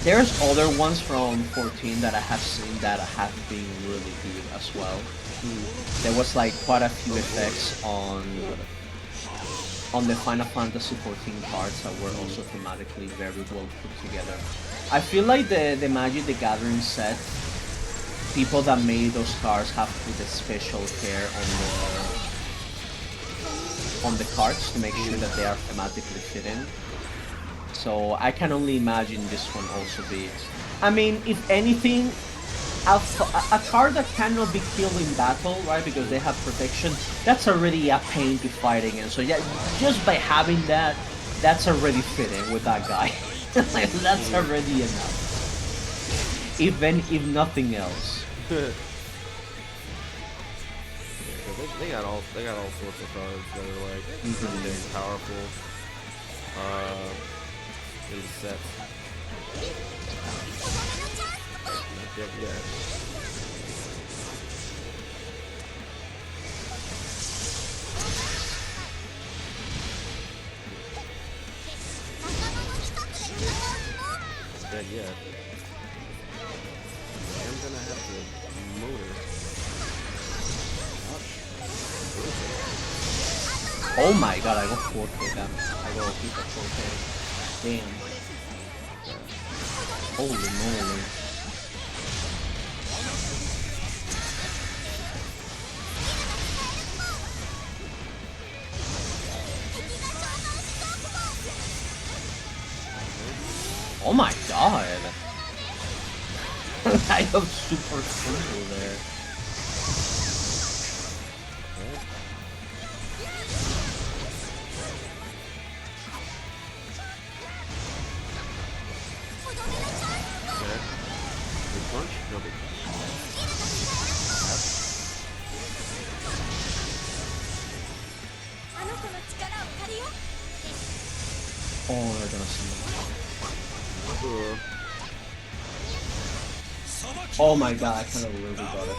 There's other ones from 14 that I have seen that have been really good as well. There was like quite a few effects on the Final Fantasy 14 cards that were also thematically very well put together. I feel like the Magic the Gathering set, people that made those cards have put a special care on the cards to make sure that they are thematically fitting. So I can only imagine this one also be. I mean, if anything, a card that cannot be killed in battle, right? Because they have protection. That's already a pain to fight against. So yeah, just by having that, that's already fitting with that guy. Like, that's already enough. If nothing else. They got all sorts of cards that are like pretty powerful in the set. Yeah. dead yet. I'm gonna have to motor. Oh my god, I got 4K damn. I got 4K. Damn. Holy moly. Oh my god! I got super simple there. Okay. Big punch? No big punch. Oh, they're gonna see me. Oh my god, I kind of really got it.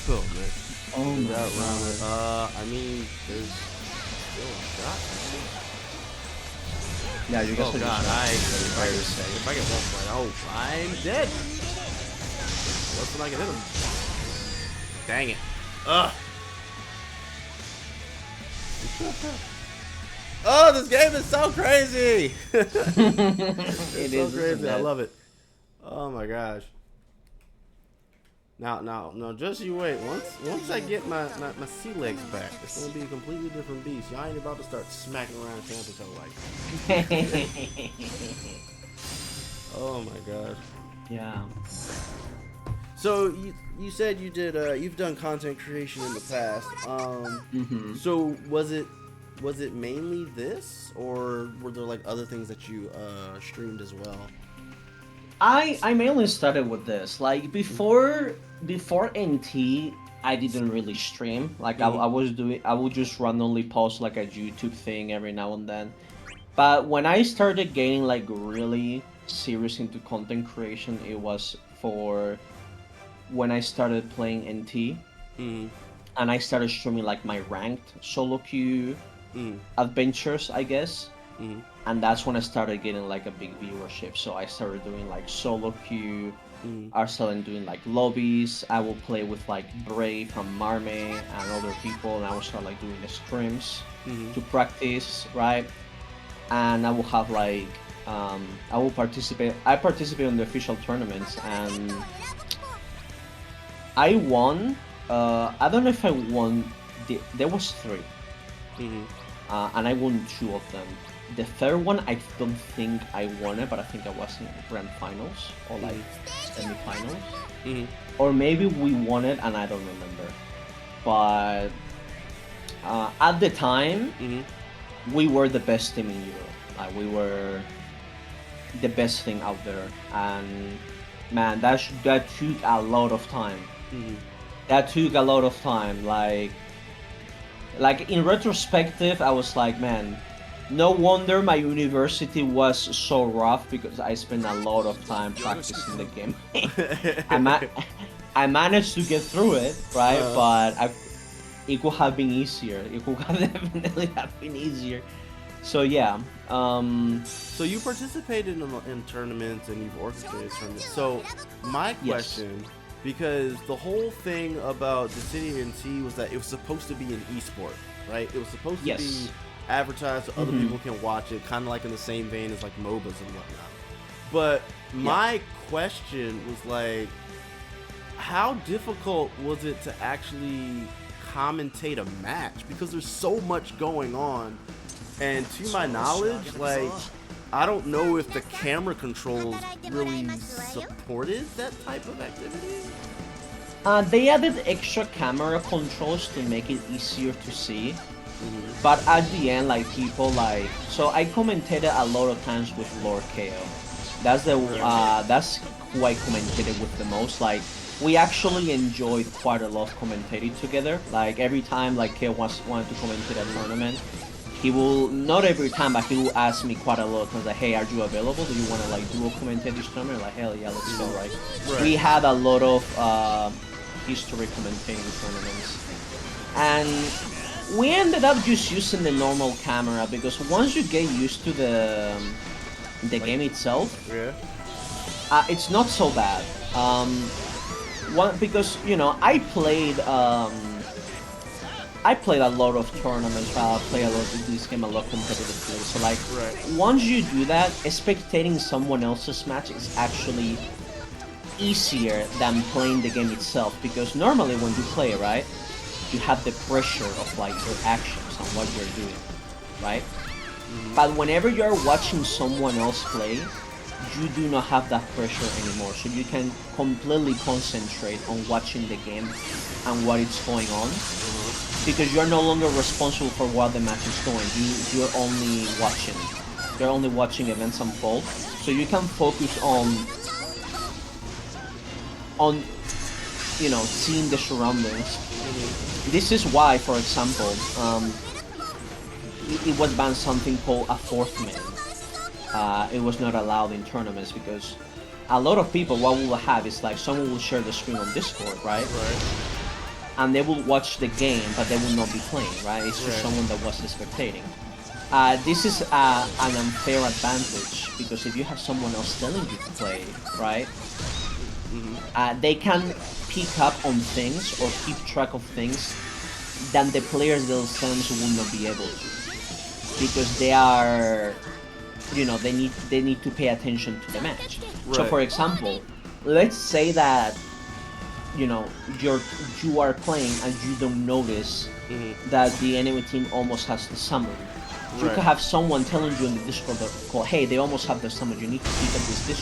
Cool, man. Oh my god. I mean, there's still a shot. Yeah, you guys Oh are god, just if I get one point, oh, I'm dead. What's when I can hit him? Dang it. Ugh. Oh, this game is so crazy. It's so crazy. I love it. Oh my gosh. Now, just you wait. Once I get my sea legs back, it's gonna be a completely different beast. Y'all ain't about to start smacking around Tampa like. Oh my gosh. Yeah. So you said you did you've done content creation in the past. So was it mainly this, or were there like other things that you streamed as well? I mainly started with this. Like before NT, I didn't really stream. Like I would just randomly post like a YouTube thing every now and then. But when I started getting like really serious into content creation, it was for when I started playing NT. And I started streaming like my ranked solo queue adventures, I guess. And that's when I started getting like a big viewership. So I started doing like solo queue. I started doing like lobbies. I will play with like Brave and Marme and other people, and I will start like doing the scrims to practice, right? And I will have like I will participate. I participate in the official tournaments, and I won. I don't know if I won. There was 3. And I won 2 of them. The third one, I don't think I won it, but I think I was in grand finals or like semi-finals. Or maybe we won it and I don't remember. But at the time, we were the best team in Europe. Like we were the best thing out there, and man, that took a lot of time. That took a lot of time. Like in retrospective, I was like, man, no wonder my university was so rough, because I spent a lot of time practicing the game. I managed to get through it, right? But it could have been easier. It could have definitely have been easier. So yeah. So you participated in tournaments and you've orchestrated tournaments. So my question, because the whole thing about Dissidia and T was that it was supposed to be an esport, right? It was supposed to be advertised so other people can watch it, kind of like in the same vein as like MOBAs and whatnot. But my question was like, how difficult was it to actually commentate a match? Because there's so much going on, and to my knowledge, like, I don't know if the camera controls really supported that type of activity. They added extra camera controls to make it easier to see. But at the end, like, people like, so I commentated a lot of times with Lord KO. That's who I commentated with the most. Like, we actually enjoyed quite a lot of commentating together. Like, every time like KO wanted to commentate a tournament, he will, not every time, but he will ask me quite a lot of times, like, hey, are you available? Do you want to like duo commentate this tournament? Like, hell yeah, let's go, right? We had a lot of history commentating tournaments. And We ended up just using the normal camera because once you get used to the game itself, Yeah. It's not so bad. Because you know I played a lot of tournaments. I play a lot of this game, a lot competitively. So like, once you do that, spectating someone else's match is actually easier than playing the game itself. Because normally when you play, right, you have the pressure of like your actions and what you're doing, right? But whenever you're watching someone else play, you do not have that pressure anymore. So you can completely concentrate on watching the game and what is going on. Because you're no longer responsible for what the match is doing. You're only watching. You're only watching events unfold. So you can focus on you know, seeing the surroundings. This is why, for example, it was banned something called a fourth man. It was not allowed in tournaments because a lot of people, what we will have is like someone will share the screen on Discord, right? And they will watch the game, but they will not be playing, right? It's just someone that was spectating. This is an unfair advantage because if you have someone else telling you to play, right? They can pick up on things or keep track of things that the players themselves will not be able to, because they are, you know, they need to pay attention to the match. So for example, let's say that, you know, you are playing and you don't notice that the enemy team almost has the summon. You could have someone telling you in the Discord call, hey, they almost have the summon, you need to pick up this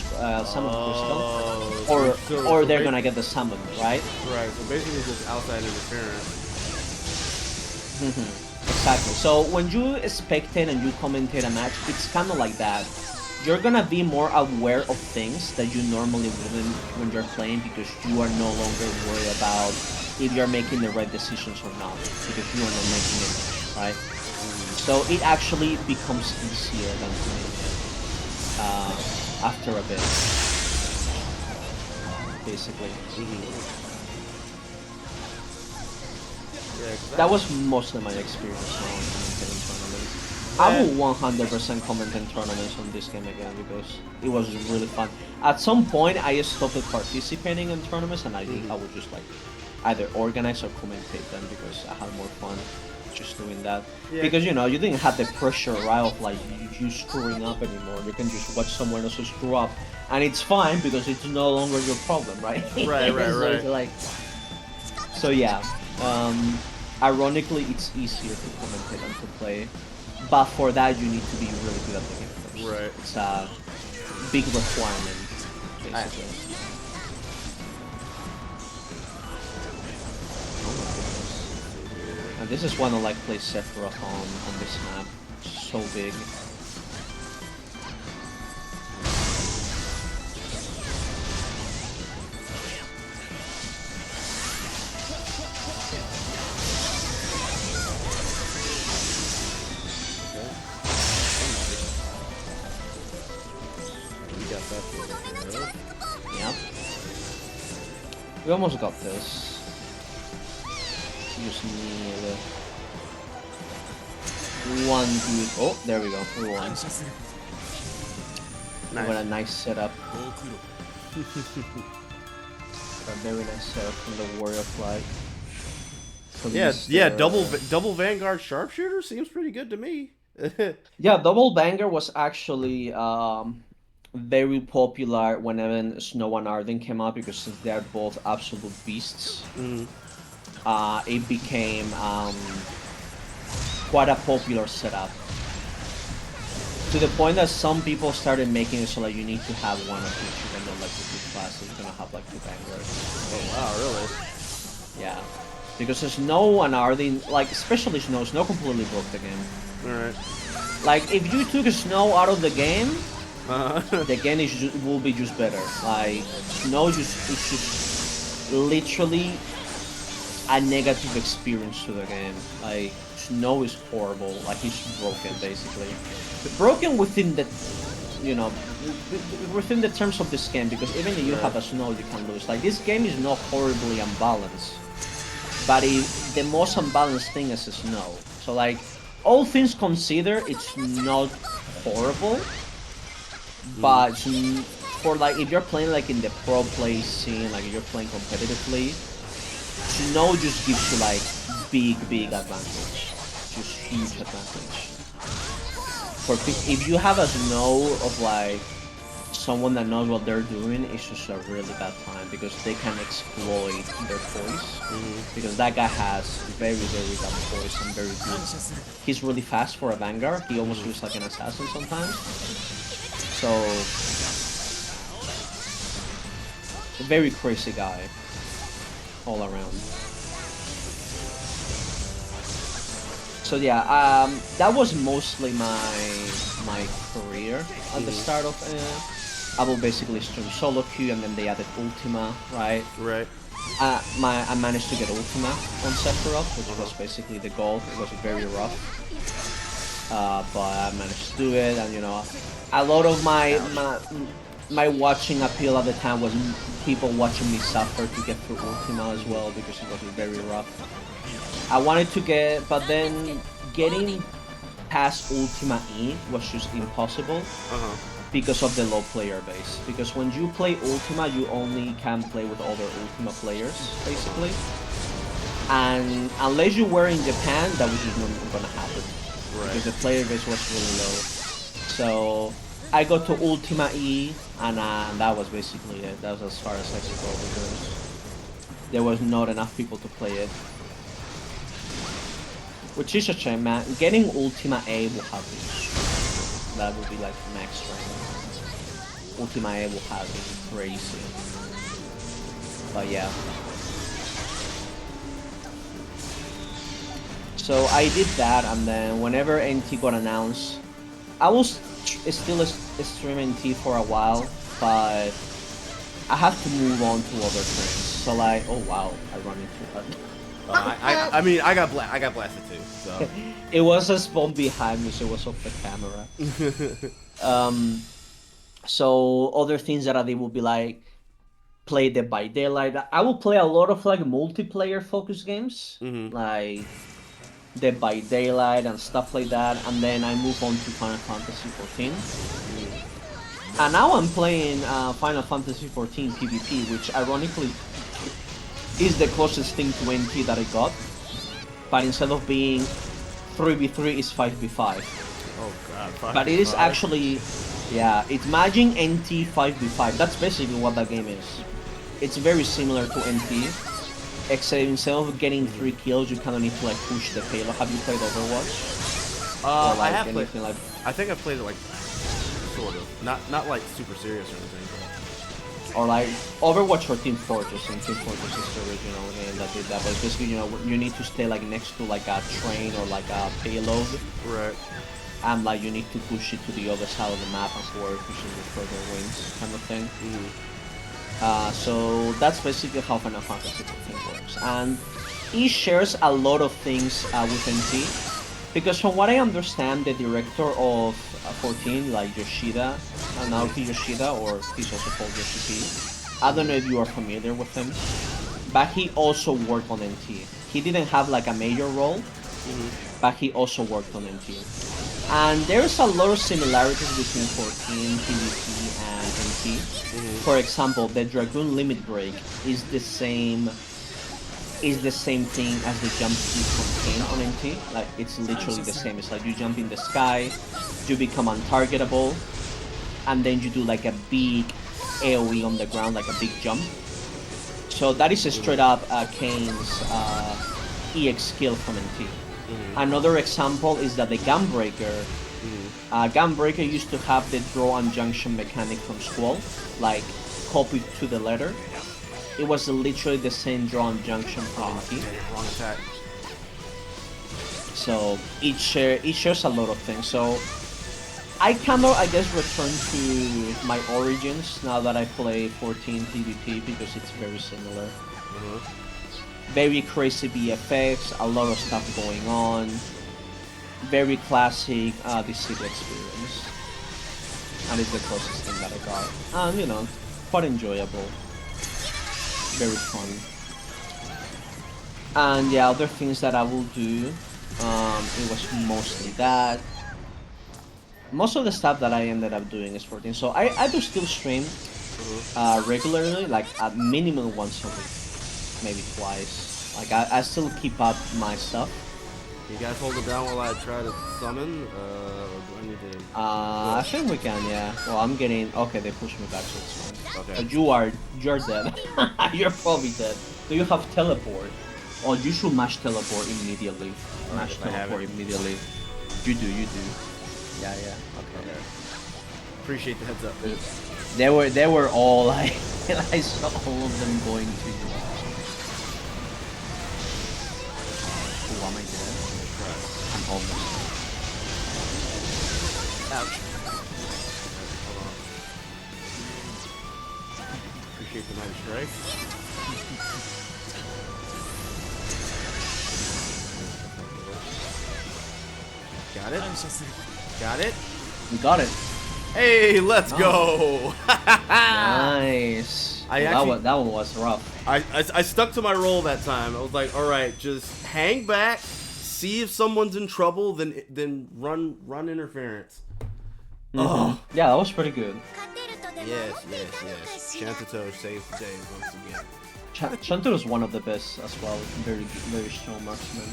summon crystal, or they're gonna get the summon, right? Right, so basically it's just outside interference. Exactly. So when you spectate and you commentate a match, it's kind of like that. You're gonna be more aware of things that you normally wouldn't when you're playing, because you are no longer worried about if you're making the right decisions or not, because you are not making it, right? So it actually becomes easier than playing it after a bit, basically. That was mostly my experience now on commentating tournaments. I will 100% comment in tournaments on this game again because it was really fun. At some point, I stopped participating in tournaments and I would just like either organize or commentate them because I had more fun just doing that. Because, you know, you didn't have the pressure, right, of like you screwing up anymore. You can just watch someone else screw up and it's fine because it's no longer your problem, right? Right. Like, so yeah. Ironically, it's easier to commentate than to play, but for that you need to be really good at the game first. Right. It's a big requirement, basically. And this is one I like play Sephiroth on this map. It's so big. Yep. We almost got this. Just need one good. Oh, there we go. We won. We got a nice setup. A very nice setup from the Warrior flag. Yeah. Double Vanguard Sharpshooter seems pretty good to me. Yeah, Double Banger was actually very popular whenever Snow and Arden came out, because since they're both absolute beasts, it became quite a popular setup. To the point that some people started making it so like you need to have one of each, even though like the two classes you're gonna have like two bangers. Oh wow, really? Yeah. Because Snow and Arden, like especially Snow completely broke the game. Alright. Like if you took Snow out of the game, the game will be just better. Like Snow it's just literally a negative experience to the game. Like Snow is horrible. Like he's broken basically. Broken within the, you know, within the terms of this game, because even if you have a Snow, you can lose. Like this game is not horribly unbalanced, but the most unbalanced thing is snow. So like, all things considered, it's not horrible, but for like if you're playing like in the pro play scene, like if you're playing competitively, snow just gives you like big advantage, just huge advantage. If you have a snow of like someone that knows what they're doing, it's just a really bad time because they can exploit their poise. Because that guy has very bad poise and very good. He's really fast for a Vanguard. He almost looks like an assassin sometimes. So, a very crazy guy all around. So yeah, that was mostly my career at the start of. I will basically stream solo queue, and then they added Ultima, right? Right. I managed to get Ultima on Sephiroth, which was basically the goal. It was very rough, but I managed to do it, and you know, a lot of my watching appeal at the time was people watching me suffer to get through Ultima as well, because it was very rough. I wanted to get, but then getting past Ultima E was just impossible because of the low player base. Because when you play Ultima, you only can play with other Ultima players, basically. And unless you were in Japan, that was just not gonna happen. Right. Because the player base was really low. So I got to Ultima E, and that was basically it. That was as far as I could go because there was not enough people to play it. Which is a shame, man. Getting Ultima A will have been that will be like max rank. Ultima A will have been crazy. But yeah. So I did that, and then whenever NT got announced, I was still stream NT for a while, but I have to move on to other things. So like, oh wow, I run into that. I mean, I got blasted too. So it was a spawn behind me, so it was off the camera. So other things that I did would be like play Dead by Daylight. I will play a lot of like multiplayer focused games, like Dead by Daylight and stuff like that, and then I move on to Final Fantasy XIV. And now I'm playing Final Fantasy XIV PvP, which ironically is the closest thing to NT that I got, but instead of being 3v3, it's 5v5. Oh god, 5v5. But it is actually, yeah, it's matching NT 5v5. That's basically what that game is. It's very similar to NT, except instead of getting 3 kills, you kind of need to like push the payload. Have you played Overwatch? Like I have played. Like... I think I've played it like sort of, not like super serious or anything. Or like Overwatch or Team Fortress, and Team Fortress is the original game that did that. But basically, you know, you need to stay like next to like a train or like a payload, right? And like you need to push it to the other side of the map, and whoever pushes it further wins, kind of thing. So that's basically how Final Fantasy XIV works, and it shares a lot of things with NT. Because from what I understand, the director of 14, like Yoshida, Naoki Yoshida, or he's also called Yoshi P. I don't know if you are familiar with him, but he also worked on NT. He didn't have like a major role, but he also worked on NT. And there's a lot of similarities between 14, PvP, and NT. For example, the Dragoon Limit Break is the same thing as the jump speed from Kane on NT. Like, it's literally the same. It's like you jump in the sky, you become untargetable, and then you do like a big AoE on the ground, like a big jump. So that is a straight up Kane's EX skill from NT. Another example is that the Gunbreaker, Gunbreaker used to have the draw and junction mechanic from Squall, like copied to the letter. It was literally the same draw and junction from NT. Wrong attack. So it shares a lot of things. So I kind of, I guess, return to my origins now that I play 14 PvP because it's very similar. Very crazy VFX, a lot of stuff going on. Very classic Dissidia experience. And it's the closest thing that I got. And, you know, quite enjoyable. Very fun. And yeah, other things that I will do, it was mostly that. Most of the stuff that I ended up doing is 14. So I do still stream regularly, like at minimum once a week, maybe twice. Like I still keep up my stuff. You guys hold it down while I try to summon. Or do I need to? I think we can, yeah. Well, I'm getting okay. They pushed me back, so it's fine. Okay. But you're dead. You're probably dead. Do you have teleport? Oh, you should mash teleport immediately. Mash teleport immediately. You do. Yeah. Okay. Appreciate the heads up. They were all like, I saw all of them going to you. Oh, am I dead? I'm almost dead. Ouch. Hold on. Appreciate the nice strike. Got it. Got it. We got it. Hey, let's go. Nice. That one was rough. I stuck to my role that time. I was like, all right, just hang back, see if someone's in trouble, then run interference. Oh, yeah, that was pretty good. yes. Shantato saves the day once again. Shantato is one of the best as well. Very strong marksman.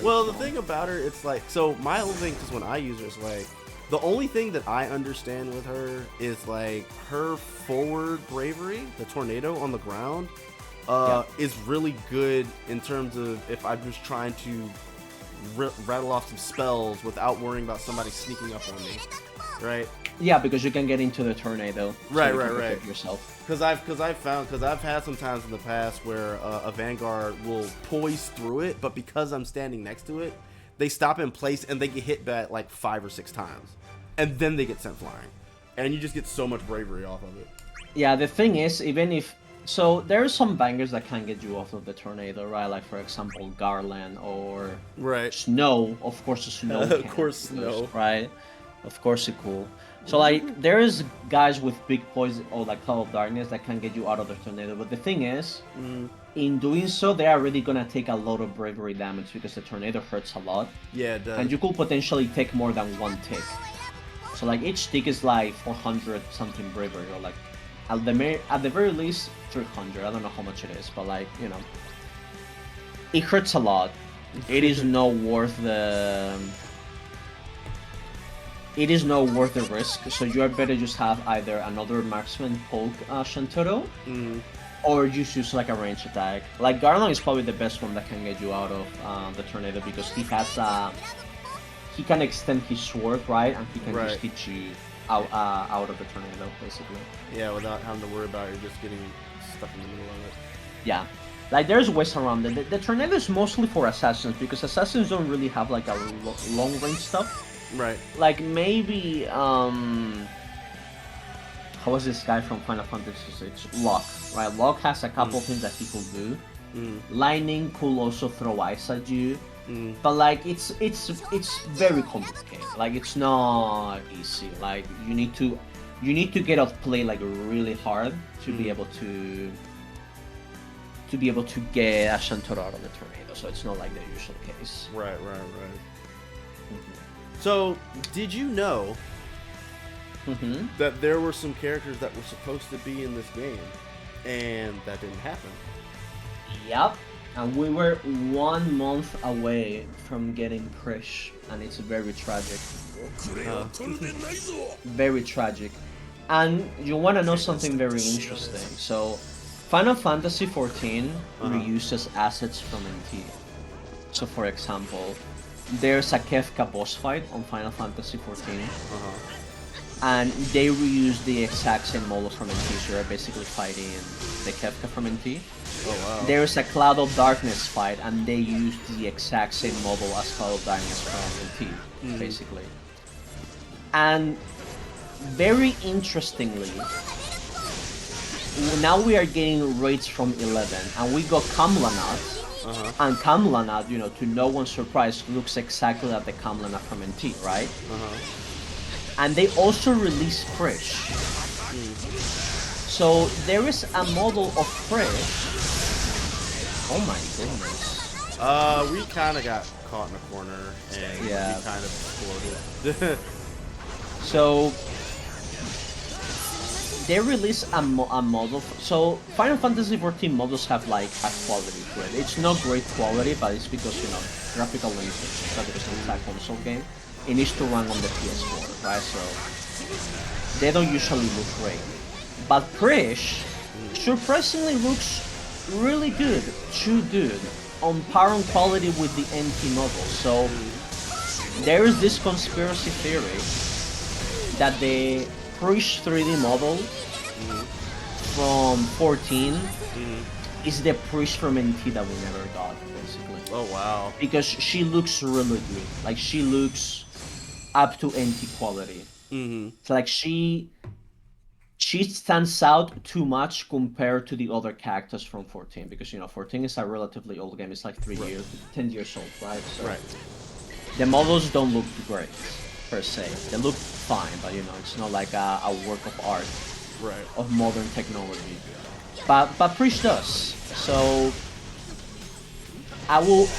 Well, the thing about her, it's like, so my whole thing, because when I use her, is like, the only thing that I understand with her is like her forward bravery, the tornado on the ground, is really good in terms of if I'm just trying to rattle off some spells without worrying about somebody sneaking up on me, right? Yeah, because you can get into the tornado. So right. Yourself. Because I've had some times in the past where a Vanguard will poise through it, but because I'm standing next to it, they stop in place and they get hit back like 5 or 6 times, and then they get sent flying, and you just get so much bravery off of it. Yeah, the thing is, even if so, there are some bangers that can get you off of the tornado, right? Like for example, Garland or Snow. Of course, Snow. Of course, Snow. Right. Of course, it's cool. So like, there is guys with big poison or like Cloud of Darkness that can get you out of the tornado. But the thing is, in doing so, they are really gonna take a lot of bravery damage because the tornado hurts a lot. Yeah, it does. And you could potentially take more than one tick. So like each tick is like 400 something bravery, or like at the very least 300. I don't know how much it is, but like, you know, it hurts a lot. It is not worth the. It is not worth the risk, so you are better just have either another marksman poke Shantaro, or just use like a range attack. Like Garland is probably the best one that can get you out of the tornado because he has he can extend his sword, right, and he can just hit you out of the tornado, basically. Yeah, without having to worry about you just getting stuck in the middle of it. Yeah. Like, there's ways around it. The tornado is mostly for assassins, because assassins don't really have, like, a long-range stuff. Right. Like, maybe, how was this guy from Final Fantasy VI? Locke, right? Locke has a couple things that he could do. Lightning could also throw ice at you. But, like, it's very complicated. Like, it's not easy. Like, you need to get outplayed, like, really hard to be able to get a Shantaro out of the tornado, so it's not like the usual case. Right. So, did you know that there were some characters that were supposed to be in this game, and that didn't happen? Yep, and we were 1 month away from getting Krish, and it's very tragic. Very tragic. And you want to know something very interesting, so Final Fantasy XIV reuses assets from NT. So for example, there's a Kefka boss fight on Final Fantasy XIV, and they reuse the exact same model from NT, so you're basically fighting the Kefka from NT. Oh wow. There's a Cloud of Darkness fight, and they used the exact same model as Cloud of Darkness from NT, basically. And very interestingly, now we are getting raids from 11, and we got Kamlanat, and Kamlanat, you know, to no one's surprise, looks exactly like the Kamlanat from NT, right? And they also released Krish. So there is a model of Krish Oh my goodness. We kind of got caught in a corner and we kind of exploded. So they released a model. So Final Fantasy XIV models have like a quality to it. It's not great quality, but it's because graphical limitations. But because it's a console game, it needs to run on the PS4, right? So they don't usually look great. But Krish surprisingly looks really good, too good, on par and quality with the NT model. So there is this conspiracy theory that the Krish 3D model from 14 is the Krish from NT that we never got, basically. Oh wow! Because she looks really good, like she looks up to NT quality. It's like she stands out too much compared to the other characters from 14, because 14 is a relatively old game. It's like 10 years old, right? So the models don't look great per se. They look fine, but it's not like a work of art of modern technology. But Prish does. So I will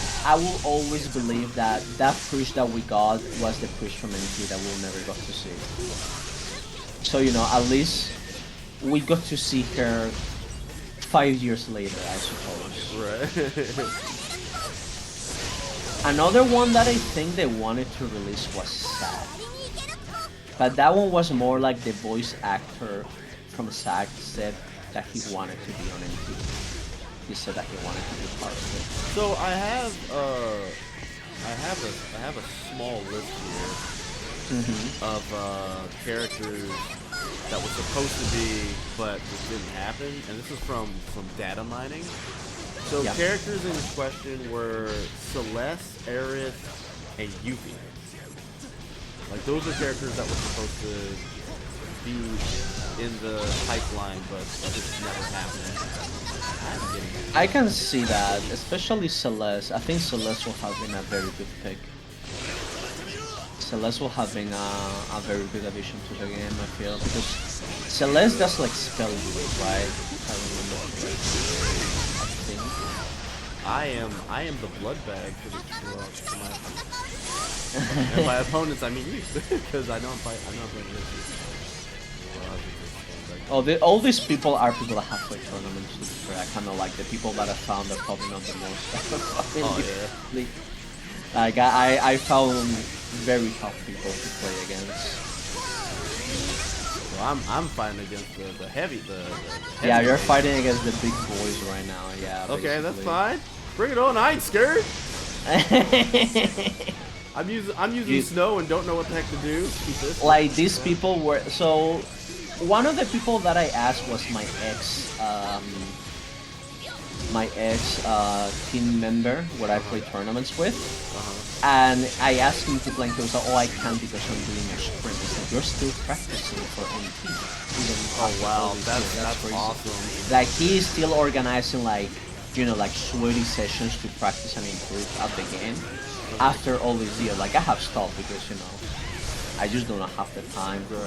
always believe that Prish that we got was the Prish from NT that we'll never got to see. So at least we got to see her 5 years later, I suppose. Another one that I think they wanted to release was Sad. But that one was more like the voice actor from SAG said that he wanted to be on NT. He said that he wanted to be part of it. So I have a small list here of characters that was supposed to be, but it didn't happen, and this is from some data mining. So characters in question were Celeste, Aerith, and Yuffie. Like those are characters that were supposed to be in the pipeline, but just never happened. I can see that, especially Celeste. I think Celeste will have been a very good pick. Celeste will have been a very good addition to the game, I feel, because Celeste does like spell weed, right? If I remember correctly. I think. I am the blood bag for my and by opponents I mean you, because I know I'm playing this. All these people are people that have played tournaments, to be fair. I kind of like the people that I found are probably not the most. Like I found very tough people to play against. Well, I'm fighting against the heavy. Yeah, you're fighting against the big boys right now. Yeah. Okay, that's fine. Bring it on. I ain't scared. I'm using snow and don't know what the heck to do. Like these people were so. One of the people that I asked was my ex team member, where I play tournaments with, and I asked him to play, and he was like, "Oh, I can't because I'm doing a sprint." He said, "You're still practicing for NT." Oh wow, that's awesome. Like he is still organizing like sweaty sessions to practice and improve at the game. After all these years, like I have stopped because I just don't have the time, bro.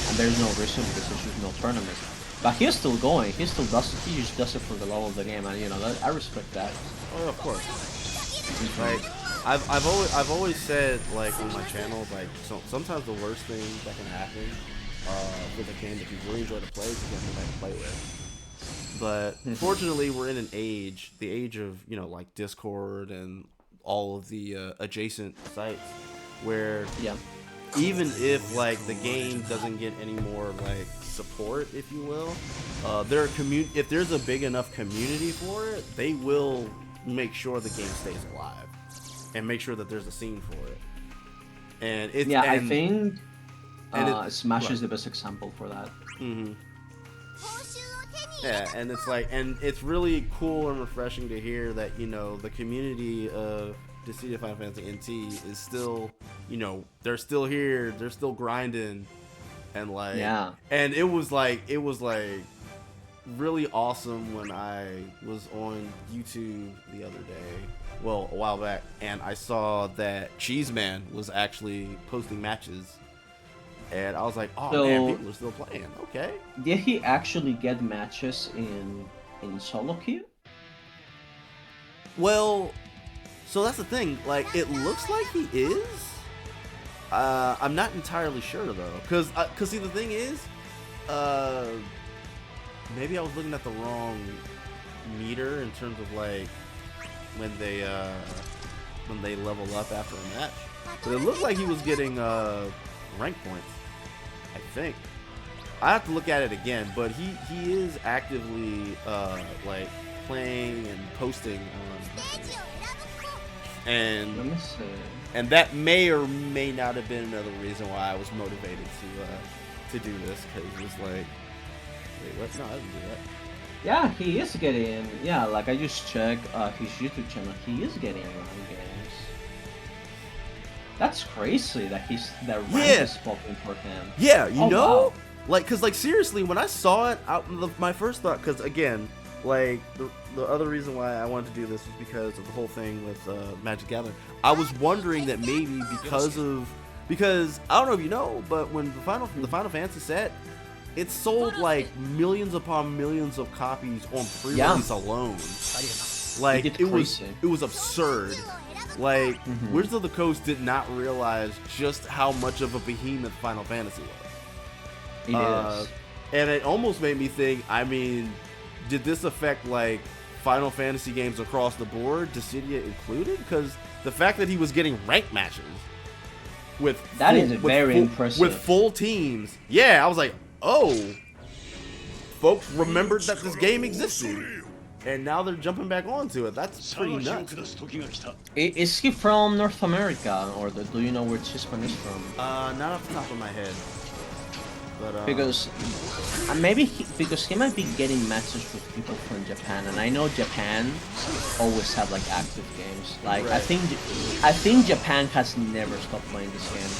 And there's no reason because there's just no tournaments. But he's still going. He still does it. He just does it for the love of the game, and I respect that. Oh, of course. Like I've always said, like on my channel, like sometimes the worst thing that can happen with a game that you really enjoy to play is to get nobody to play with. But fortunately, we're in the age of like Discord and all of the adjacent sites, where even if like the game doesn't get any more like support, if you will, if there's a big enough community for it, they will make sure the game stays alive and make sure that there's a scene for it. And it's I think Smash is the best example for that. Yeah, and it's like, and it's really cool and refreshing to hear that the community of Dissidia Final Fantasy NT is still, they're still here, they're still grinding, and like, and it was like really awesome when I was on YouTube the other day, well, a while back, and I saw that Cheeseman was actually posting matches, and I was like, oh man, people are still playing. Okay. Did he actually get matches in solo queue? Well, so that's the thing. Like, it looks like he is. I'm not entirely sure though, cause see the thing is, maybe I was looking at the wrong meter in terms of like when they level up after a match. But it looked like he was getting rank points. I think I have to look at it again, but he is actively like playing and posting and Let me see. and that may or may not have been another reason why I was motivated to do this, because it was like, wait, what? No, I didn't do that. Yeah, he is getting. Yeah, like I just checked his YouTube channel. He is getting rank games. That's crazy that rank is popping for him. Yeah, you know, wow. like, cause like seriously, when I saw it, my first thought, cause again, like the other reason why I wanted to do this was because of the whole thing with Magic Gathering. I was wondering that maybe because I don't know if you know, but when the Final Fantasy set, it sold like millions upon millions of copies on pre-release alone. Like it was absurd. Like Wizards of the Coast did not realize just how much of a behemoth Final Fantasy was. It is. And it almost made me think, I mean, did this affect like Final Fantasy games across the board, Dissidia included? Because the fact that he was getting ranked matches with very impressive with full teams, yeah, I was like, oh, folks remembered that this game existed, and now they're jumping back onto it. That's pretty nuts. Is he from North America, or do you know where Chispan is from? Not off the top of my head. But, because because he might be getting matches with people from Japan, and I know Japan always have like active games. Like I think Japan has never stopped playing this game.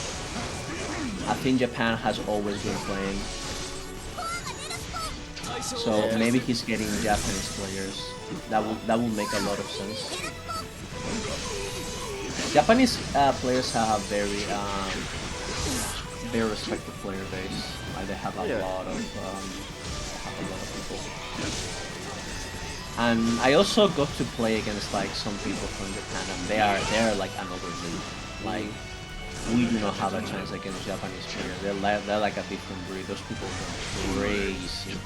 I think Japan has always been playing. So maybe he's getting Japanese players. That will make a lot of sense. Japanese players have a very respected player base. Like they have a lot of people. And I also got to play against like some people from Japan, and they're like another league. Like we do not have a chance against Japanese players. They're like a different breed. Those people are crazy.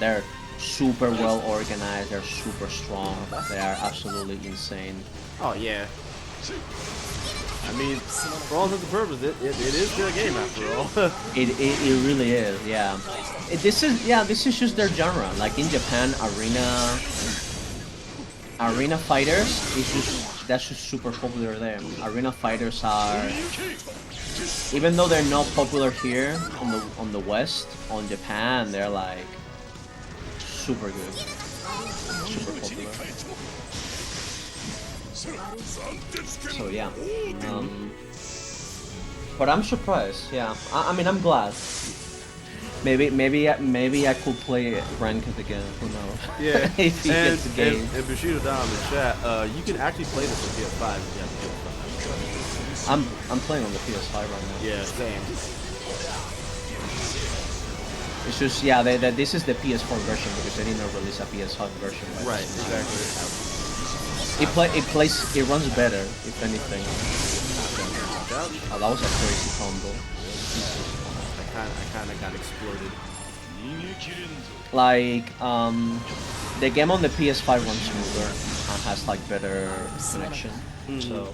They're super well organized. They're super strong. They are absolutely insane. Oh yeah. I mean, for all intents and purposes, it is their game after all. it really is, yeah. This is just their genre. Like in Japan, arena fighters that's just super popular there. Arena fighters are, even though they're not popular here on the West, on Japan they're like super good, super popular. So yeah, but I'm surprised. Yeah, I mean I'm glad. Maybe I could play ranked again. Who knows? Yeah. If he gets the game. And Bushido down in the chat, you can actually play this on PS5 if you have PS5. I'm playing on the PS5 right now. Yeah, same. It's just this is the PS4 version because they didn't release a PS5 version. Right, exactly. It runs better, if anything. Oh, that was a crazy combo. I kind of got exploded. Like, the game on the PS5 runs smoother and has like better connection. So,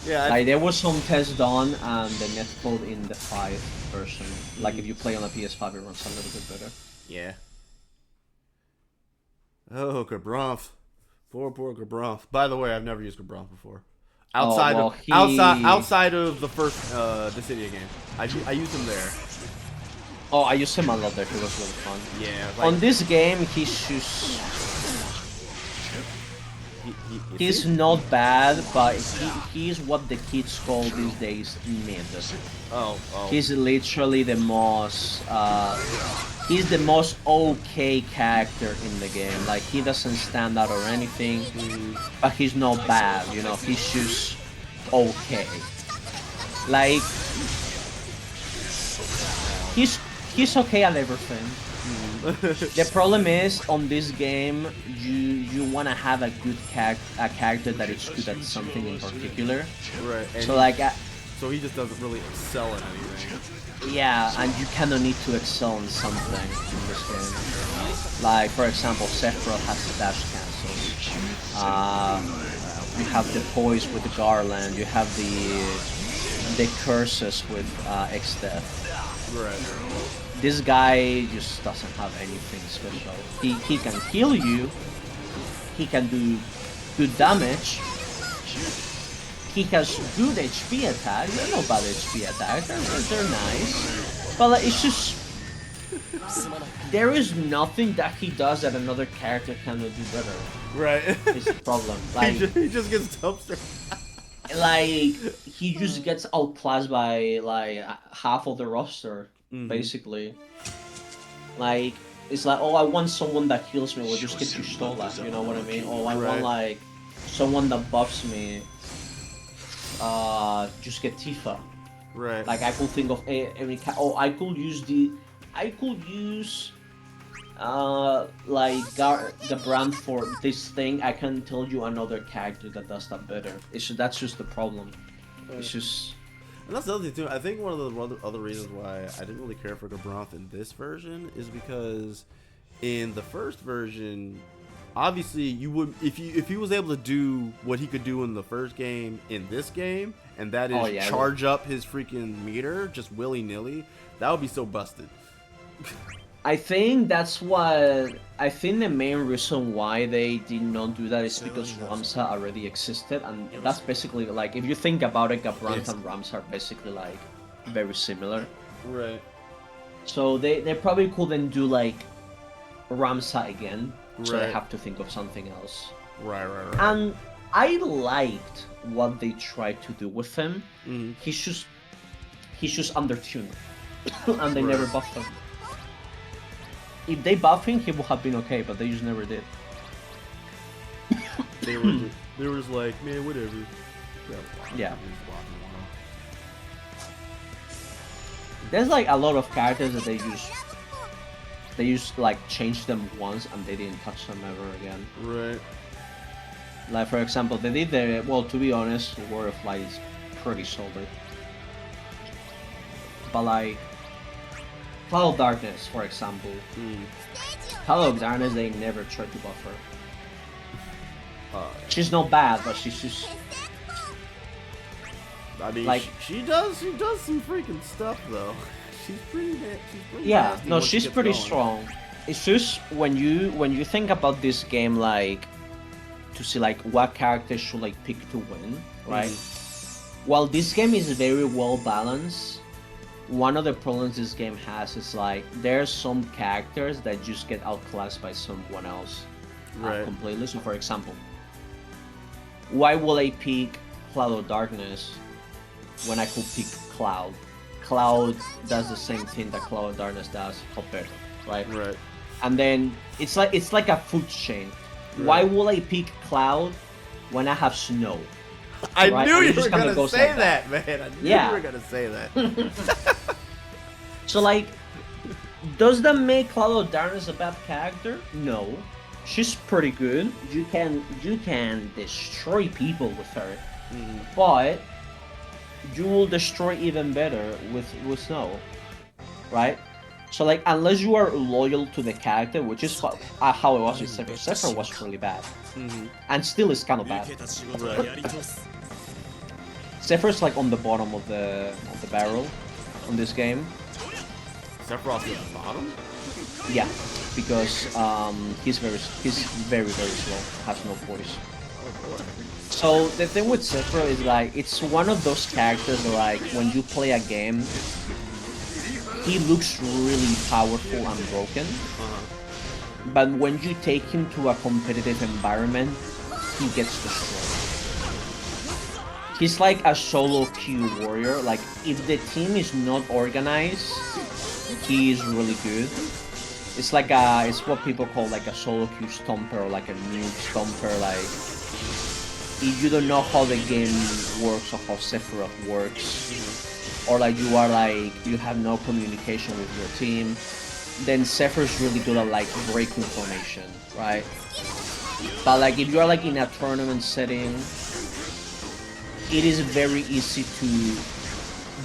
yeah, like there was some tests done and the net code in the 5 version. Like if you play on a PS5, it runs a little bit better. Yeah. Oh, Gabronth. Poor Gabronth. By the way, I've never used Gabronth before. Outside of the first Dissidia game, I used him there. Oh, I used him a lot there. He was really fun. Yeah. Like, on this game, he's just he's not bad, but he's what the kids call these days mid. Oh. He's literally the most he's the most okay character in the game. Like he doesn't stand out or anything, but he's not bad. You know, he's just okay. Like he's okay at everything. The problem is on this game, you want to have a good character that is good at something in particular. Right. And so like, so he just doesn't really excel in anything. yeah, and you kind of need to excel in something in this game. Like for example, Sephiroth has the dash cancel. You have the poise with the garland. You have the curses with X-Death. Right. This guy just doesn't have anything special. He can heal you. He can do good damage. He has good HP attack. They're not bad HP attack. They're nice. But like, it's just there is nothing that he does that another character cannot do better. Right. It's the problem. Like he just gets dumpster. like he just gets outclassed by like half of the roster, basically. Like it's like, oh, I want someone that heals me. Well, just get Pistola. You know what I mean? Oh, I want like someone that buffs me. Just get Tifa. Right. Like I could think of I could use like the brand for this thing. I can tell you another character that does that better. That's just the problem. It's just. And that's the other thing too. I think one of the other reasons why I didn't really care for Gabranth in this version is because in the first version, obviously you would if he was able to do what he could do in the first game in this game, and that is charge up his freaking meter just willy-nilly, that would be so busted. I think that's what I think the main reason why they did not do that is because Ramsa already existed, and that's basically like if you think about it, Gabranth and Ramsa are basically like very similar. Right. So they probably couldn't do like Ramsa again, so they have to think of something else. Right. And I liked what they tried to do with him. He's just undertuned, and they never buffed him. If they buffed him, he would have been okay, but they just never did. they were just like, man, whatever. Yeah. There's like a lot of characters that they just like changed them once and they didn't touch them ever again. Right. Like for example, they did to be honest, the Word of Light is pretty solid. But like Cloud of Darkness, for example. Cloud of Darkness, they never tried to buff her. She's not bad, but she's just. I mean, like she does some freaking stuff though. She's pretty nasty. No, she's pretty strong. It's just when you think about this game, like to see like what character should like pick to win, right? While this game is very well balanced, one of the problems this game has is like there's some characters that just get outclassed by someone else completely. So for example, why will I pick Cloud of Darkness when I could pick Cloud? Cloud does the same thing that Cloud of Darkness does, but better, right? Right. And then it's like a food chain. Right. Why will I pick Cloud when I have Snow? I knew you were gonna say that, man. I knew you were gonna say that. So like, does that make Cloud of Darkness a bad character? No, she's pretty good. You can destroy people with her, but you will destroy even better with Snow, right? So like, unless you are loyal to the character, which is how it was with Sephiroth. Sephiroth was really bad, and still is kind of bad. Sephiroth's like on the bottom of the barrel on this game. Sephiroth's at the bottom? Yeah, because he's very slow, has no voice. So the thing with Sephiroth is like it's one of those characters that, like when you play a game, he looks really powerful and broken. But when you take him to a competitive environment, he gets destroyed. He's like a solo queue warrior. Like if the team is not organized, he is really good. It's like it's what people call like a solo queue stomper or like a noob stomper. Like if you don't know how the game works or how Sephiroth works, or like you have no communication with your team, then Sephiroth's really good at like breaking formation, right? But like if you are like in a tournament setting, it is very easy to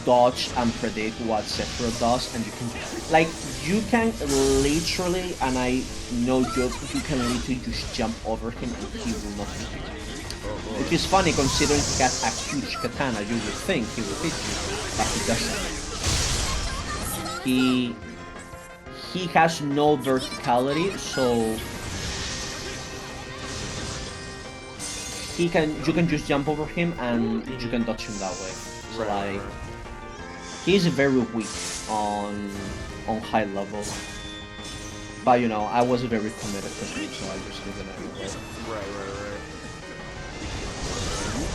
dodge and predict what Sephiroth does, and you can literally, and I no joke, you can literally just jump over him and he will not hit you. Which is funny considering he has a huge katana. You would think he will hit you, but he doesn't. He has no verticality, so you can just jump over him and you can dodge him that way. So like he's very weak on high level. But you know, I was very committed to him, so I just did it anyway. Right.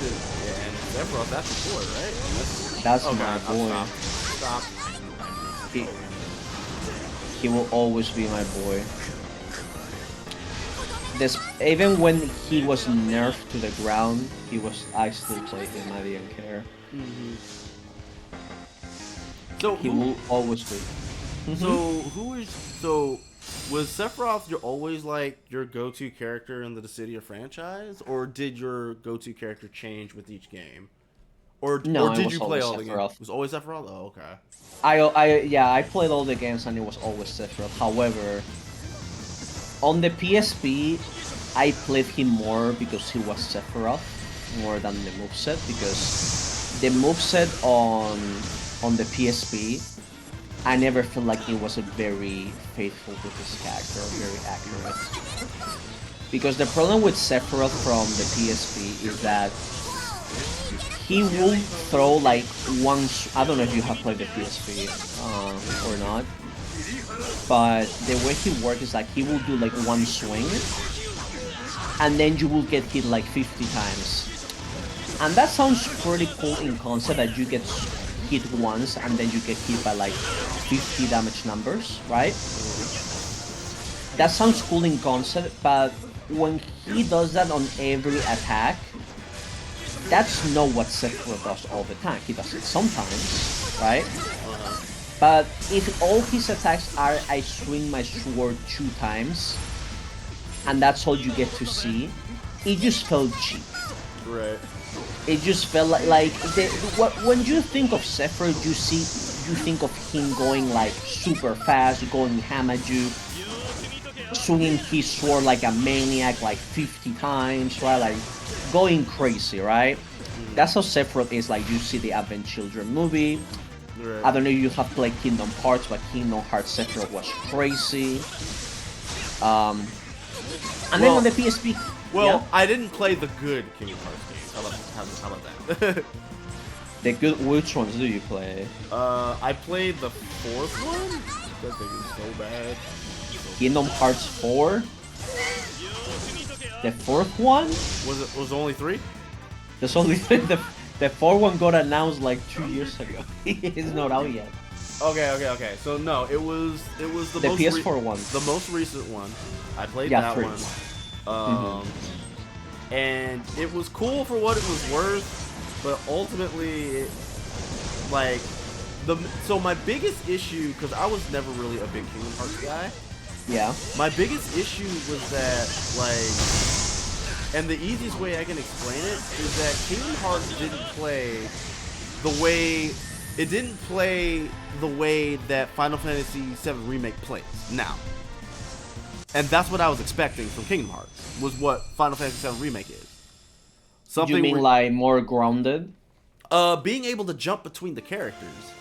Yeah, and Sephiroth, that's your boy, right? That's my boy. Stop. He will always be my boy. Even when he was nerfed to the ground, I still played him. I didn't care. So he will always be. So was Sephiroth always like your go-to character in the Dissidia franchise, or did your go-to character change with each game? Or did you play all the games? It was always Sephiroth? Oh, okay. I played all the games and it was always Sephiroth. However, on the PSP, I played him more because he was Sephiroth more than the moveset, because the moveset on the PSP, I never felt like it was very faithful with his character, very accurate. Because the problem with Sephiroth from the PSP is that he will throw like I don't know if you have played the PSP or not, but the way he works is like he will do like one swing and then you will get hit like 50 times. And that sounds pretty cool in concept, that you get hit once and then you get hit by like 50 damage numbers, right? That sounds cool in concept, but when he does that on every attack, that's not what Sephiroth does all the time. He does it sometimes, right? But if all his attacks are I swing my sword 2 times, and that's all you get to see, it just felt cheap. Right. It just felt like when you think of Sephiroth, you think of him going like super fast, going ham at you, swinging his sword like a maniac like 50 times, right? Like going crazy, right? That's how Sephiroth is. Like you see the Advent Children movie. Right. I don't know if you have played Kingdom Hearts, but Kingdom Hearts Sephiroth was crazy. And then on the PSP. Well, yeah? I didn't play the good Kingdom Hearts games. How about that? The good. Which ones do you play? I played the 4th one. That thing is so bad. Kingdom Hearts 4. The 4th one? Was there only 3? There's only 3. The 4th one got announced like 2 years ago. It's not out yet. Okay. So no, it was the most PS4 one. The most recent one. I played that 3. one. And it was cool for what it was worth, but ultimately, so my biggest issue, because I was never really a big Kingdom Hearts guy. Yeah. My biggest issue was that, and the easiest way I can explain it is that Kingdom Hearts didn't play the way that Final Fantasy VII Remake plays now. And that's what I was expecting from Kingdom Hearts, was what Final Fantasy VII Remake is. Something you mean like more grounded? Being able to jump between the characters.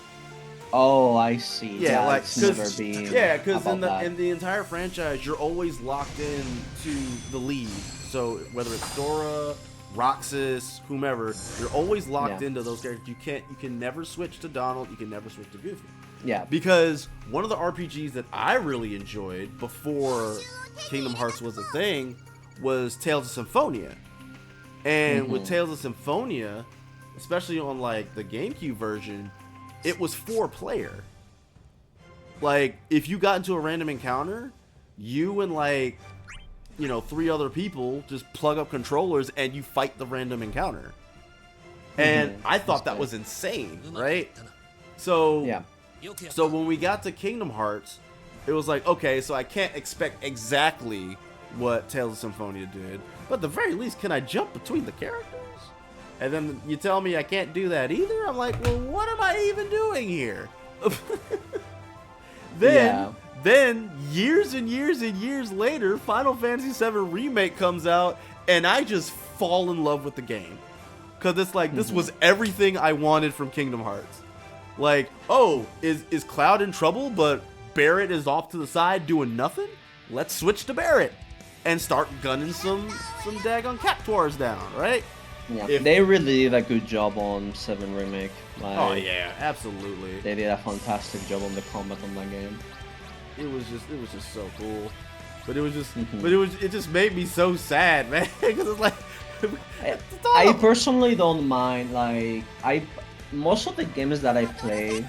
Oh, I see. Yeah, because in the entire franchise, you're always locked in to the lead. So whether it's Dora, Roxas, whomever, you're always locked into those characters. You can never switch to Donald. You can never switch to Goofy. Yeah. Because one of the RPGs that I really enjoyed before Kingdom Hearts was a thing was Tales of Symphonia. And with Tales of Symphonia, especially on like the GameCube version, it was 4-player. Like, if you got into a random encounter, you and 3 other people just plug up controllers and you fight the random encounter. And I thought that was insane, right? So when we got to Kingdom Hearts, it was like, okay, so I can't expect exactly what Tales of Symphonia did, but at the very least, can I jump between the characters? And then you tell me I can't do that either? I'm like, well, what am I even doing here? Then years and years and years later, Final Fantasy VII Remake comes out, and I just fall in love with the game. Because it's like, this was everything I wanted from Kingdom Hearts. Like, oh, is Cloud in trouble, but Barrett is off to the side doing nothing? Let's switch to Barrett and start gunning some daggone Cactuars down, right? Yeah, they really did a good job on 7 Remake. Like, oh yeah, absolutely. They did a fantastic job on the combat on that game. It was just so cool. But it just made me so sad, man. Because it's like, I personally don't mind. Like, most of the games that I play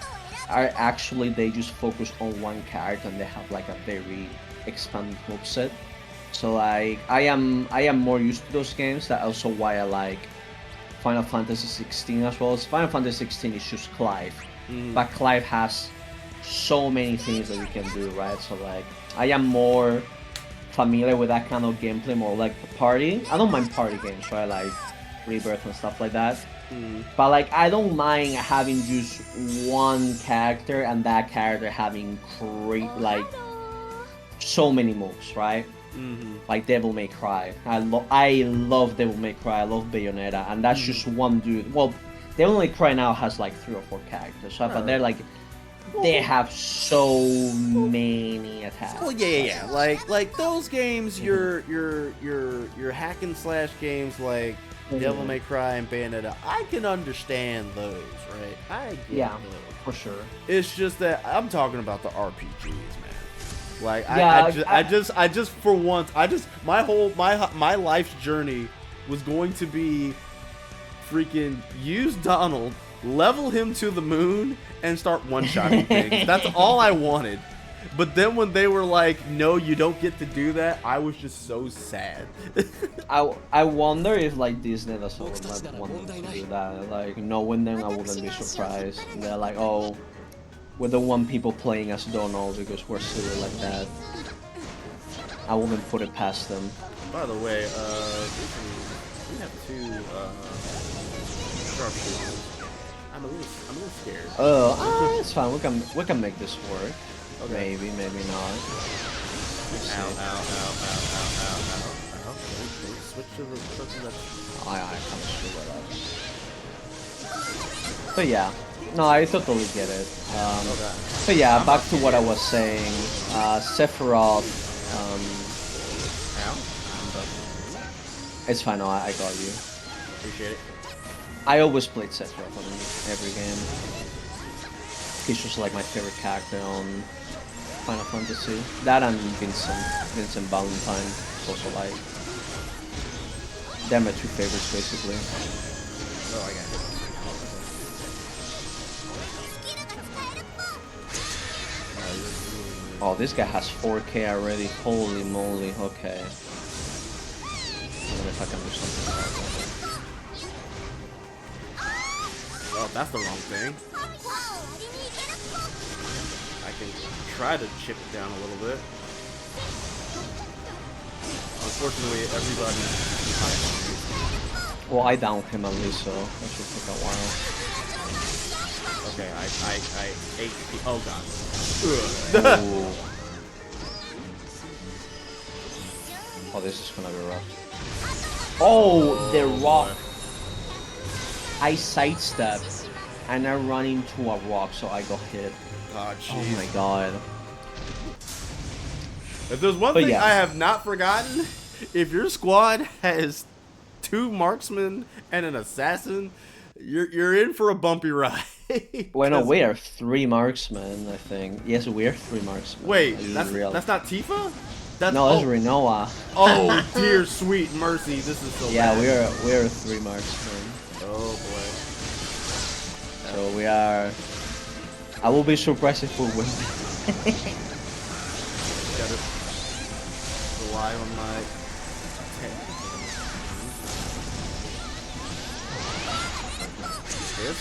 are actually, they just focus on one character and they have like a very expanded moveset. So like, I am more used to those games. That's also why I like Final Fantasy 16 as well. Final Fantasy 16 is just Clive, but Clive has so many things that you can do, right? So like, I am more familiar with that kind of gameplay, more like party. I don't mind party games, right? Like Rebirth and stuff like that. But like, I don't mind having just one character and that character having like so many moves, right? Like Devil May Cry. I love Devil May Cry. I love Bayonetta, and that's just one dude. Well, Devil May Cry now has like 3 or 4 characters, right? But they're like, they have so many attacks. Well, yeah. Like those games, your hack and slash games like Devil May Cry and Bayonetta, I can understand those, right? I get those. For sure. It's just that I'm talking about the RPGs, man. Like I just for once, my life's journey was going to be freaking use Donald, level him to the moon, and start one-shotting things. That's all I wanted. But then when they were like, no, you don't get to do that, I was just so sad. I wonder if like Disney doesn't want them to do that. Like, knowing them, I wouldn't be surprised. They're like, oh, we don't want people playing as Donald because we're silly like that. I wouldn't put it past them. By the way, we have 2 sharpshooters. I'm a little scared. Oh, it's fine. We can make this work. Okay. Maybe not. Ow. Switch to the I kind of screwed that up. But yeah, no, I totally get it. But yeah, back to what I was saying. Sephiroth. It's fine. No, I got you. Appreciate it. I always played Sephiroth on every game. He's just like my favorite character on Final Fantasy. That and Vincent Valentine also like. They're my 2 favorites basically. Oh, I got it. Oh, this guy has 4K already. Holy moly. Okay. I wonder if I can do something about that. Oh, that's the wrong thing. I can try to chip it down a little bit. Unfortunately, everybody's behind me. Well, I downed him at least, so that should take a while. Okay, I ate the... Oh, God. Oh, this is gonna be rough. Oh, the rock. I sidestepped and I run into a rock, so I got hit. Oh my god. If there's one thing I have not forgotten, if your squad has 2 marksmen and an assassin, you're in for a bumpy ride. Well, no, we are 3 marksmen, I think. Yes, we are 3 marksmen. Wait, that's not Tifa? No, that's Rinoa. Oh, dear sweet mercy, this is so bad. Yeah, we are 3 marksmen. Oh boy. So we are... I will be surprised if we win. Got it. Rely on my tank. This?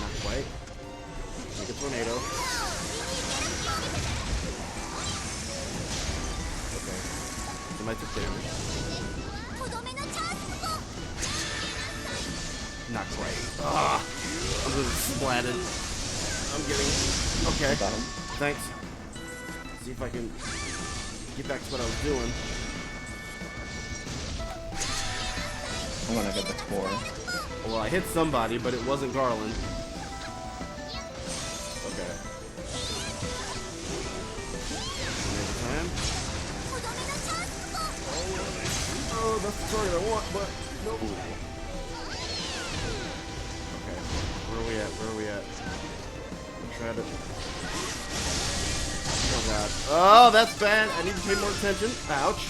Not quite. Make a tornado. Somebody took damage. Not quite. Ah, I'm getting splatted. I'm getting. Okay. Got him. Thanks. See if I can get back to what I was doing. I'm gonna get the core. Well, I hit somebody, but it wasn't Garland. Okay. Another time. Oh, that's the target I want, but nope. Okay. Where are we at? Where are we at? Try to. Oh god. Oh, that's bad. I need to pay more attention. Ouch.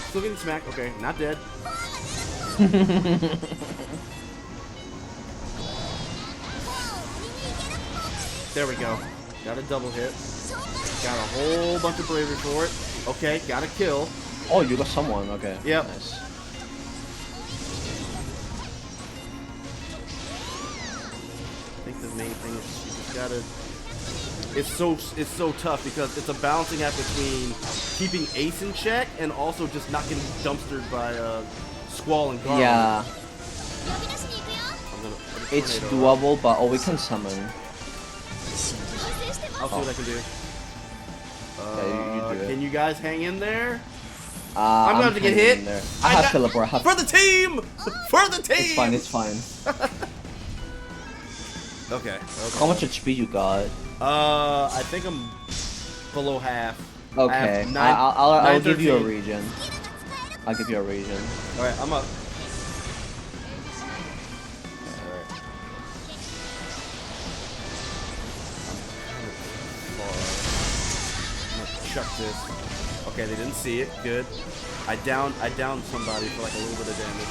Still getting smacked. Okay, not dead. There we go. Got a double hit. Got a whole bunch of bravery for it. Okay, got a kill. Oh, you got someone. Okay. Yep. Nice. I think the main thing is you just gotta. It's so tough because it's a balancing act between keeping Ace in check and also just not getting dumpstered by Squall and Garland. Yeah. I'm gonna It's tornado doable, but we can summon. I'll see what I can do. Yeah, you do it. Can you guys hang in there? I'm gonna have to get hit. There. I have teleport. I have For the team! For the team! It's fine. It's fine. Okay. How much HP you got? I think I'm below half. Okay. I'll give you a regen. I'll give you a regen. Alright, I'm up. Chuck this. Okay, they didn't see it. Good. I downed somebody for like a little bit of damage.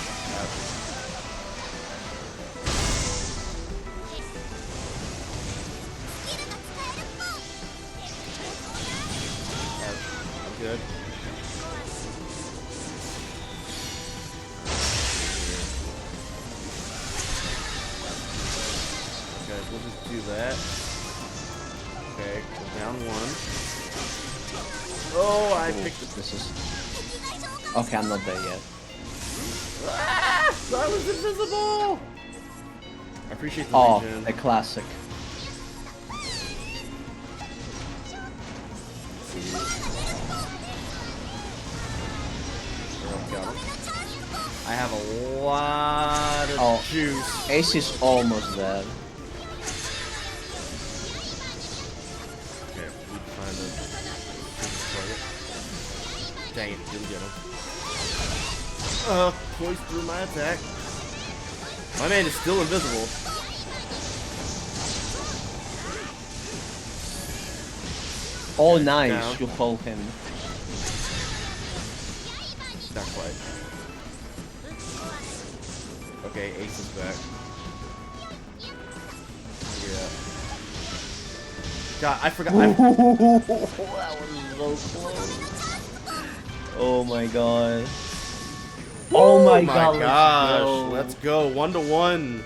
I'm good. Okay, we'll just do that. Okay, go down one. Oh, I picked it. This is. Okay, I'm not there yet. Ah! I was invisible! I appreciate the Oh, regen. a classic. I have a lot of juice. Ace is almost dead. Okay, we can find the target. Dang it, didn't get him. Poised through my attack. My man is still invisible. Oh, nice. Down. You hold him. Not quite. Okay, Ace is back. Yeah. God, I forgot. That was so close. Oh my god. Oh my god. Gosh, let's go. 1-1.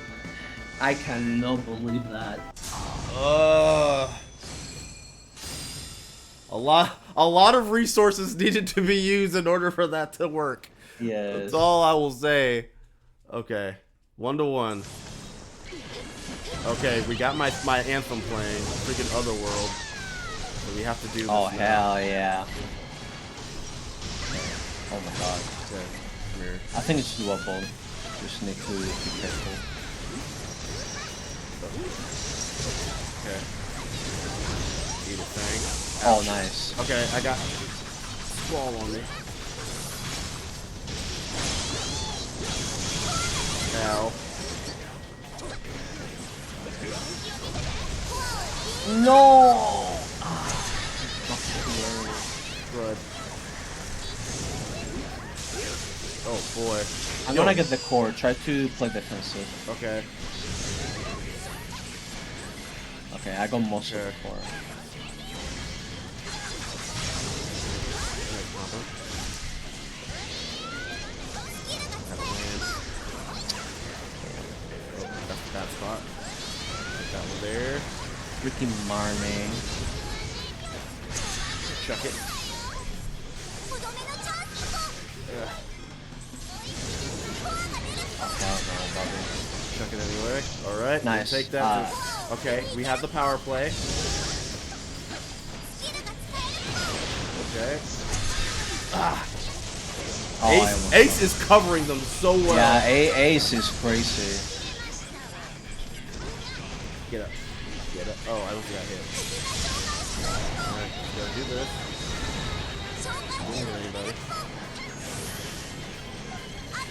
I cannot believe that. A lot of resources needed to be used in order for that to work. Yes. That's all I will say. Okay, 1-1. Okay, we got my anthem playing, freaking Otherworld. So we have to do this. Oh now. hell yeah. Oh my god. Okay, come here. I think it's doable. Just need to be careful. Okay. Eat a thing. Oh nice. Okay, I got Squall on me. Ow. No! Good. Oh boy. I'm gonna get the core. Try to play defensive. Okay. Okay, I got most of the core. That's a bad spot. Put that one there. Freaking Marnie. Chuck it. Chuck it anywhere. All right. Nice. We'll take that. Okay, we have the power play. Okay. Ace is covering them so well. Yeah, Ace is crazy. Get up. Get up. Oh, I don't think I hit. Alright, gotta do this. Don't hit anybody.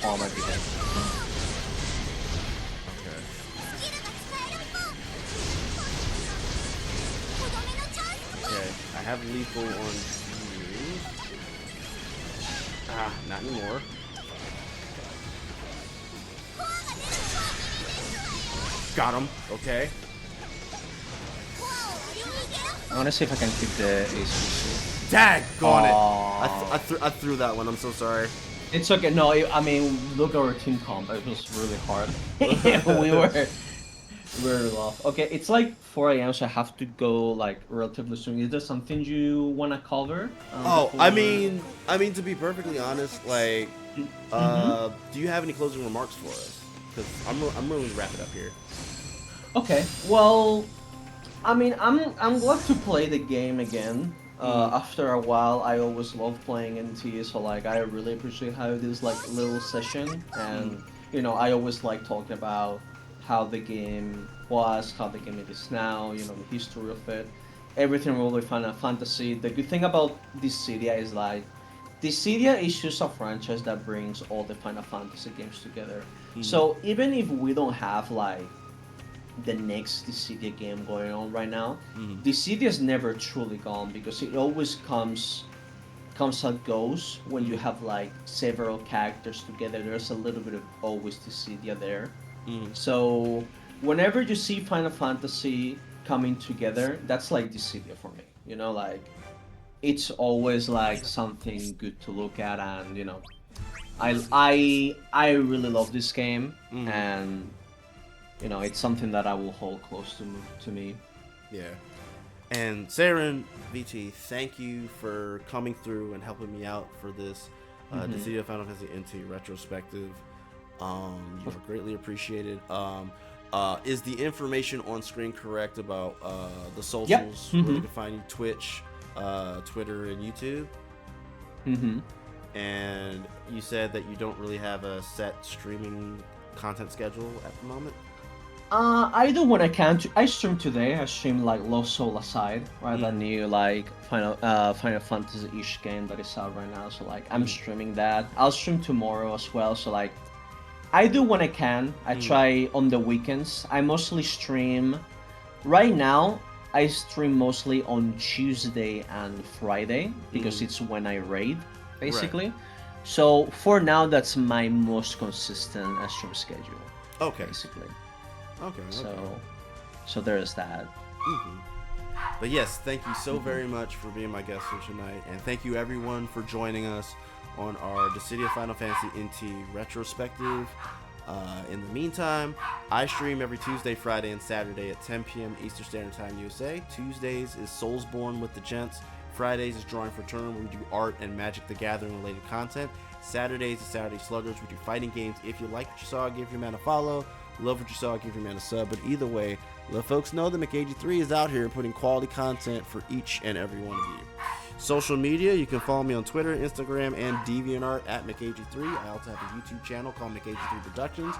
Oh, might be dead. Okay, I have lethal on you. Not anymore. Got him. Okay. I want to see if I can keep the Ace. Daggone it! I threw that one. I'm so sorry. It's okay. No, I mean, look at our team comp. It was really hard. we were off. Okay, it's like 4 a.m. so I have to go like relatively soon. Is there something you wanna cover? I mean, to be perfectly honest, like, do you have any closing remarks for us? Because I'm willing to wrap it up here. Okay. Well, I mean, I'm glad to play the game again. After a while, I always love playing NT, so like I really appreciate how this like little session, and you know, I always like talking about how the game was, how the game is now, you know, the history of it, everything really Final Fantasy. The good thing about Dissidia is like, Dissidia is just a franchise that brings all the Final Fantasy games together. So even if we don't have like the next Dissidia game going on right now, Dissidia is never truly gone because it always comes and goes when you have like several characters together. There's a little bit of always Dissidia there. So whenever you see Final Fantasy coming together, that's like Dissidia for me. You know, like it's always like something good to look at, and you know, I really love this game, and you know, it's something that I will hold close to me. Yeah. And SeyrenVT, thank you for coming through and helping me out for this Dissidia Final Fantasy NT retrospective. You're greatly appreciated. Is the information on screen correct about the socials? Where you can find you: Twitch, Twitter, and YouTube. And you said that you don't really have a set streaming content schedule at the moment. I do when I can. I stream today. I stream like Lost Soul Aside, right? That new like Final Fantasy-ish game that is out right now. So like I'm streaming that. I'll stream tomorrow as well. So like I do when I can. I try on the weekends. I mostly stream. Right now, I stream mostly on Tuesday and Friday because it's when I raid, basically. Right. So for now, that's my most consistent stream schedule. Okay. Basically. Okay. So there's that. But yes, thank you so very much for being my guest here tonight, and thank you everyone for joining us on our Dissidia Final Fantasy NT retrospective. In the meantime, I stream every Tuesday, Friday, and Saturday at 10 p.m. Eastern Standard Time USA. Tuesdays is Soulsborne with the Gents. Fridays is Drawing for Turn, where we do art and Magic the Gathering related content. Saturdays is Saturday Sluggers. We do fighting games. If you like what you saw, give your man a follow. Love what you saw, give your man a sub. But either way, let folks know that McAgee3 is out here putting quality content for each and every one of you. Social media, you can follow me on Twitter, Instagram, and DeviantArt at McAgee3. I also have a YouTube channel called McAgee3 Productions,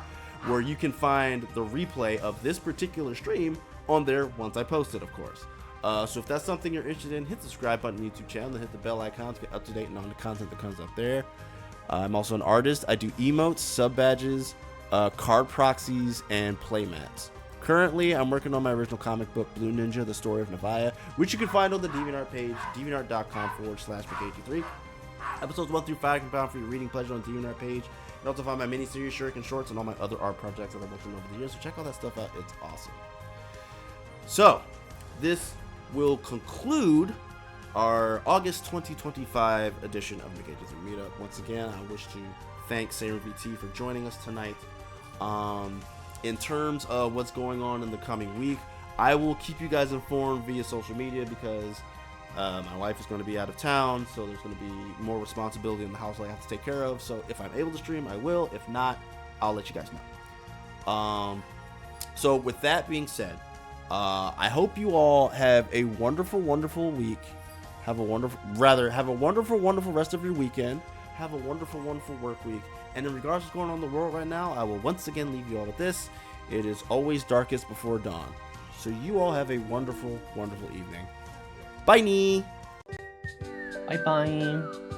where you can find the replay of this particular stream on there once I post it, of course. So if that's something you're interested in, hit the subscribe button on the YouTube channel and hit the bell icon to get up to date on the content that comes up there. I'm also an artist. I do emotes, sub badges, card proxies, and playmats. Currently, I'm working on my original comic book, Blue Ninja, The Story of Navaya, which you can find on the DeviantArt page, deviantart.com/McAgee3. Episodes 1 through 5 can be found for your reading pleasure on the DeviantArt page. You can also find my mini-series, shuriken shorts, and all my other art projects that I've worked on over the years, so check all that stuff out. It's awesome. So, this will conclude our August 2025 edition of McAgee3 Meetup. Once again, I wish to thank SeyrenVT for joining us tonight. In terms of what's going on in the coming week, I will keep you guys informed via social media because My wife is going to be out of town, so there's going to be more responsibility in the house I have to take care of. So if I'm able to stream, I will. If not, I'll let you guys know. So with that being said, I hope you all have a wonderful, wonderful week. Have a wonderful rest of your weekend. Have a wonderful, wonderful work week. And in regards to what's going on in the world right now, I will once again leave you all with this. It is always darkest before dawn. So you all have a wonderful, wonderful evening. Bye. Bye bye.